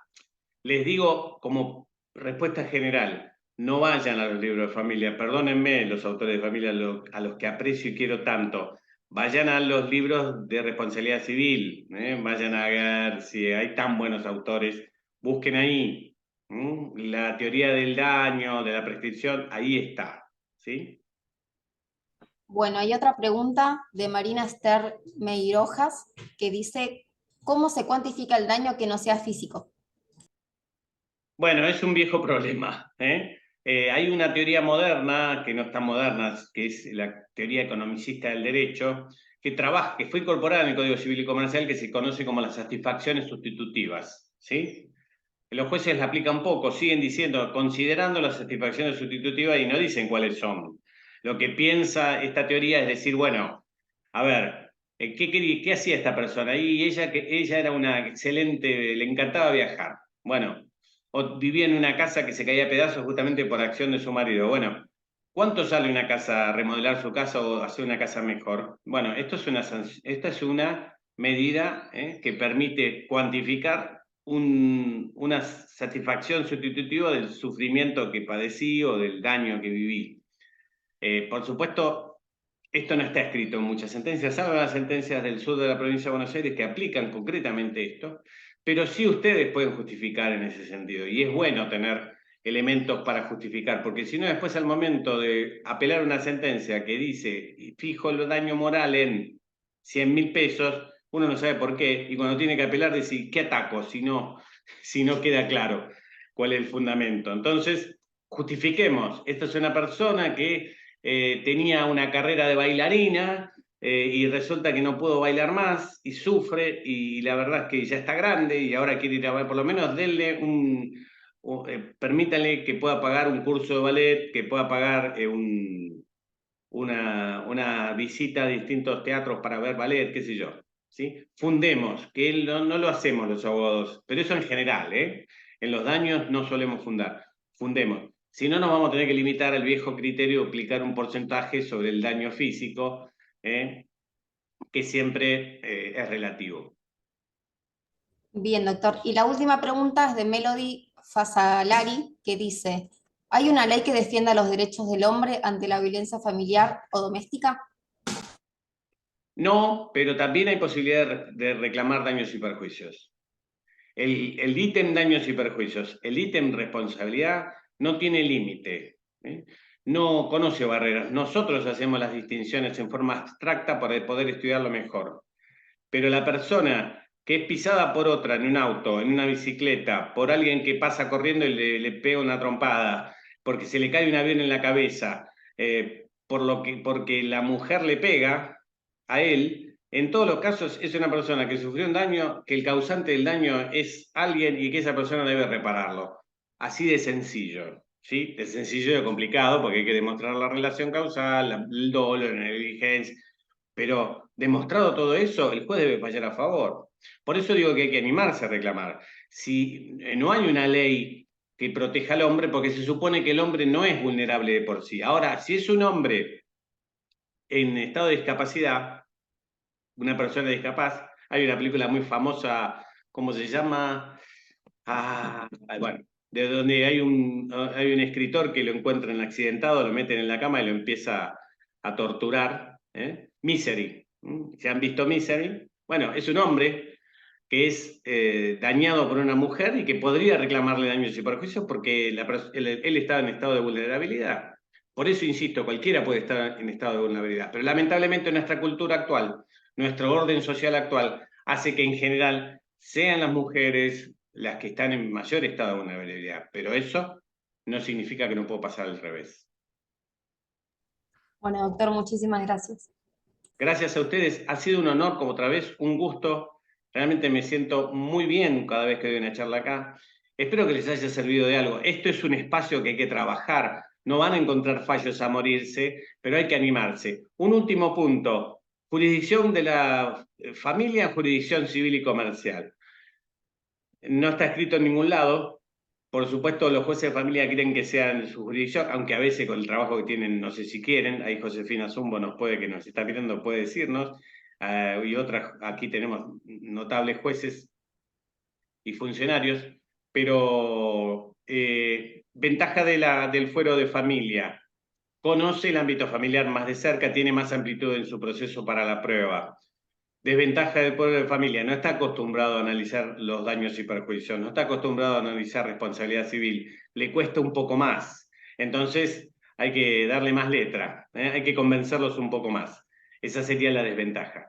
les digo como respuesta general, no vayan a los libros de familia, perdónenme los autores de familia a los que aprecio y quiero tanto, vayan a los libros de responsabilidad civil, vayan a ver si hay tan buenos autores, busquen ahí, la teoría del daño, de la prescripción, ahí está, ¿sí?
Bueno, hay otra pregunta de Marina Esther Meirojas que dice, ¿cómo se cuantifica el daño que no sea físico?
Bueno, es un viejo problema, ¿eh? Hay una teoría moderna, que no es tan moderna, que es la teoría economicista del derecho, que fue incorporada en el Código Civil y Comercial, que se conoce como las satisfacciones sustitutivas, ¿sí? Los jueces la aplican poco, siguen diciendo, considerando las satisfacciones sustitutivas, y no dicen cuáles son. Lo que piensa esta teoría es decir, bueno, a ver, ¿qué hacía esta persona? Y ella era una excelente, le encantaba viajar. Bueno, o vivía en una casa que se caía a pedazos justamente por acción de su marido. Bueno, ¿cuánto sale una casa, remodelar su casa o hacer una casa mejor? Bueno, esta es una medida que permite cuantificar una satisfacción sustitutiva del sufrimiento que padecí o del daño que viví. Por supuesto, esto no está escrito en muchas sentencias, salvo las sentencias del sur de la provincia de Buenos Aires que aplican concretamente esto, pero sí ustedes pueden justificar en ese sentido, y es bueno tener elementos para justificar, porque si no después al momento de apelar una sentencia que dice, fijo el daño moral en 100.000 pesos, uno no sabe por qué, y cuando tiene que apelar dice, ¿qué ataco? Si no queda claro cuál es el fundamento. Entonces, justifiquemos, esta es una persona que tenía una carrera de bailarina y resulta que no pudo bailar más y sufre y la verdad es que ya está grande y ahora quiere ir a bailar, por lo menos denle permítanle que pueda pagar un curso de ballet, que pueda pagar una visita a distintos teatros para ver ballet, qué sé yo. ¿Sí? Fundemos, que no lo hacemos los abogados, pero eso en general, ¿eh? En los daños no solemos fundemos. Si no, nos vamos a tener que limitar al viejo criterio de aplicar un porcentaje sobre el daño físico, que siempre es relativo.
Bien, doctor. Y la última pregunta es de Melody Fasalari, que dice, ¿hay una ley que defienda los derechos del hombre ante la violencia familiar o doméstica?
No, pero también hay posibilidad de reclamar daños y perjuicios. El ítem daños y perjuicios, el ítem responsabilidad no tiene límite, no conoce barreras. Nosotros hacemos las distinciones en forma abstracta para poder estudiarlo mejor. Pero la persona que es pisada por otra en un auto, en una bicicleta, por alguien que pasa corriendo y le pega una trompada, porque se le cae un avión en la cabeza, porque la mujer le pega a él, en todos los casos es una persona que sufrió un daño, que el causante del daño es alguien y que esa persona debe repararlo. Así de sencillo, ¿sí? De sencillo y de complicado, porque hay que demostrar la relación causal, el dolo, la negligencia, pero demostrado todo eso, el juez debe fallar a favor. Por eso digo que hay que animarse a reclamar. Si no hay una ley que proteja al hombre, porque se supone que el hombre no es vulnerable de por sí. Ahora, si es un hombre en estado de discapacidad, una persona discapaz, hay una película muy famosa, ¿cómo se llama? Bueno, de donde hay un escritor que lo encuentran accidentado, lo meten en la cama y lo empieza a torturar. Misery. ¿Se han visto Misery? Bueno, es un hombre que es dañado por una mujer y que podría reclamarle daños y perjuicios porque él estaba en estado de vulnerabilidad. Por eso, insisto, cualquiera puede estar en estado de vulnerabilidad. Pero lamentablemente nuestra cultura actual, nuestro orden social actual, hace que en general sean las mujeres las que están en mayor estado de vulnerabilidad. Pero eso no significa que no pueda pasar al revés.
Bueno, doctor, muchísimas gracias.
Gracias a ustedes. Ha sido un honor, como otra vez, un gusto. Realmente me siento muy bien cada vez que doy una charla acá. Espero que les haya servido de algo. Esto es un espacio que hay que trabajar. no van a encontrar fallos a morirse, pero hay que animarse. Un último punto, jurisdicción de la familia, jurisdicción civil y comercial. No está escrito en ningún lado. Por supuesto, los jueces de familia quieren que sean su jurisdicción, aunque a veces con el trabajo que tienen, no sé si quieren. Ahí Josefina Zumbo que nos está mirando, puede decirnos. Y otras, aquí tenemos notables jueces y funcionarios, pero ventaja del fuero de familia. Conoce el ámbito familiar más de cerca, tiene más amplitud en su proceso para la prueba. Desventaja del fuero de familia, no está acostumbrado a analizar los daños y perjuicios, no está acostumbrado a analizar responsabilidad civil, le cuesta un poco más. Entonces hay que darle más letra, hay que convencerlos un poco más. Esa sería la desventaja.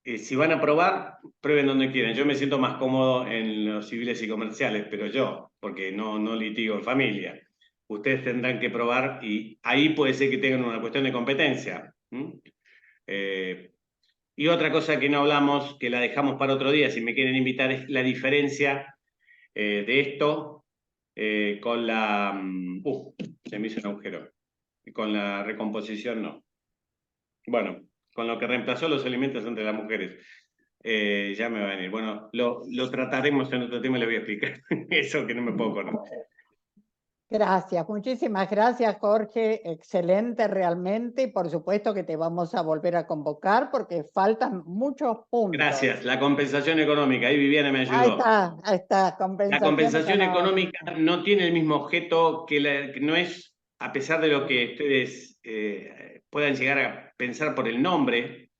Si van a probar, prueben donde quieran. Yo me siento más cómodo en los civiles y comerciales, pero yo, porque no litigo en familia. Ustedes tendrán que probar y ahí puede ser que tengan una cuestión de competencia. Y otra cosa que no hablamos, que la dejamos para otro día, si me quieren invitar, es la diferencia de esto con la... se me hizo un agujero. Con la recomposición no. Bueno, con lo que reemplazó los alimentos entre las mujeres. Ya me va a venir. Bueno, lo trataremos en otro tema y le voy a explicar. Eso que no me puedo acordar.
Gracias, muchísimas gracias, Jorge. Excelente realmente. Y por supuesto que te vamos a volver a convocar porque faltan muchos puntos.
Gracias. La compensación económica. Ahí Viviana me ayudó.
Ahí está.
La compensación económica no tiene el mismo objeto que no es, a pesar de lo que ustedes puedan llegar a pensar por el nombre,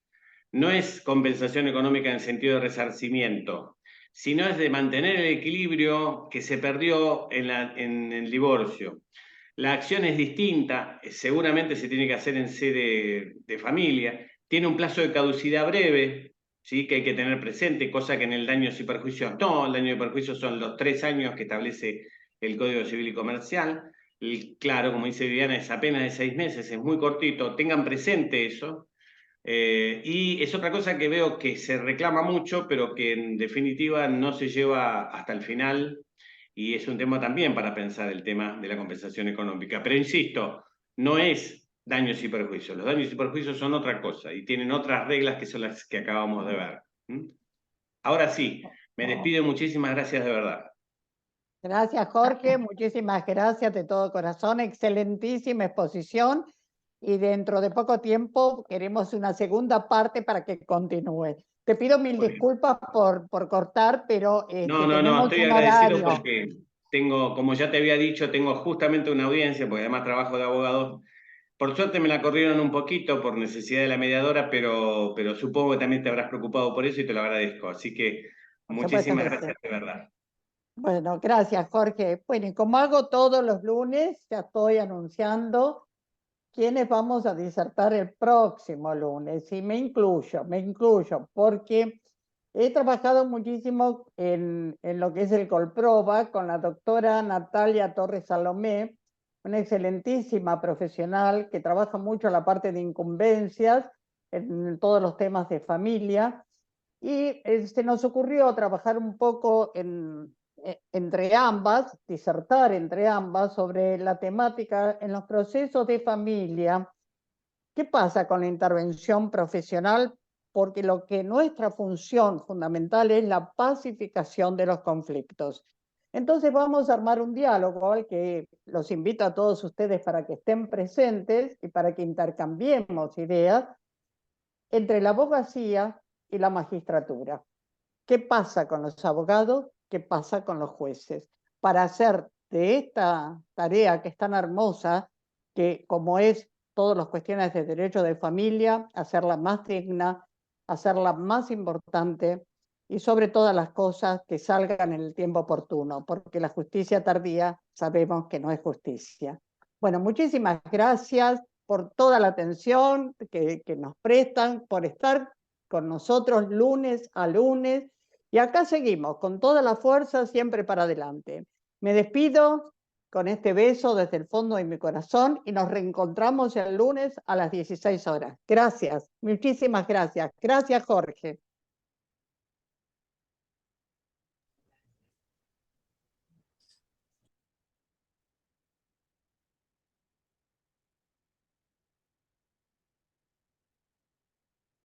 no es compensación económica en el sentido de resarcimiento, sino es de mantener el equilibrio que se perdió en el divorcio. La acción es distinta, seguramente se tiene que hacer en sede de familia, tiene un plazo de caducidad breve, ¿sí? Que hay que tener presente, cosa que en el daños y perjuicios no. El daño y perjuicios son los 3 años que establece el Código Civil y Comercial. Claro, como dice Viviana, es apenas de 6 meses, es muy cortito, tengan presente eso. Y es otra cosa que veo que se reclama mucho, pero que en definitiva no se lleva hasta el final, y es un tema también para pensar el tema de la compensación económica. Pero insisto, no es daños y perjuicios. Los daños y perjuicios son otra cosa y tienen otras reglas que son las que acabamos de ver. Ahora sí, me despido, muchísimas gracias de verdad.
Gracias, Jorge, muchísimas gracias de todo corazón, excelentísima exposición y dentro de poco tiempo queremos una segunda parte para que continúe. Te pido mil disculpas por cortar, pero
no, estoy agradecido porque tengo, como ya te había dicho, tengo justamente una audiencia, porque además trabajo de abogado. Por suerte me la corrieron un poquito por necesidad de la mediadora, pero supongo que también te habrás preocupado por eso y te lo agradezco. Así que muchísimas gracias, de verdad.
Bueno, gracias, Jorge. Bueno, y como hago todos los lunes, ya estoy anunciando quiénes vamos a disertar el próximo lunes. Y me incluyo, porque he trabajado muchísimo en lo que es el Colproba con la doctora Natalia Torres Salomé, una excelentísima profesional que trabaja mucho en la parte de incumbencias, en todos los temas de familia. Y se nos ocurrió trabajar un poco entre ambas, disertar entre ambas sobre la temática en los procesos de familia. ¿Qué pasa con la intervención profesional? Porque lo que nuestra función fundamental es la pacificación de los conflictos. Entonces vamos a armar un diálogo al que los invito a todos ustedes para que estén presentes y para que intercambiemos ideas entre la abogacía y la magistratura. ¿Qué pasa con los abogados? ¿Qué pasa con los jueces? Para hacer de esta tarea que es tan hermosa, que como es todas las cuestiones de derecho de familia, hacerla más digna, hacerla más importante y sobre todas las cosas que salgan en el tiempo oportuno, porque la justicia tardía sabemos que no es justicia. Bueno, muchísimas gracias por toda la atención que nos prestan, por estar con nosotros lunes a lunes. Y acá seguimos con toda la fuerza, siempre para adelante. Me despido con este beso desde el fondo de mi corazón y nos reencontramos el lunes a las 16 horas. Gracias, muchísimas gracias. Gracias, Jorge.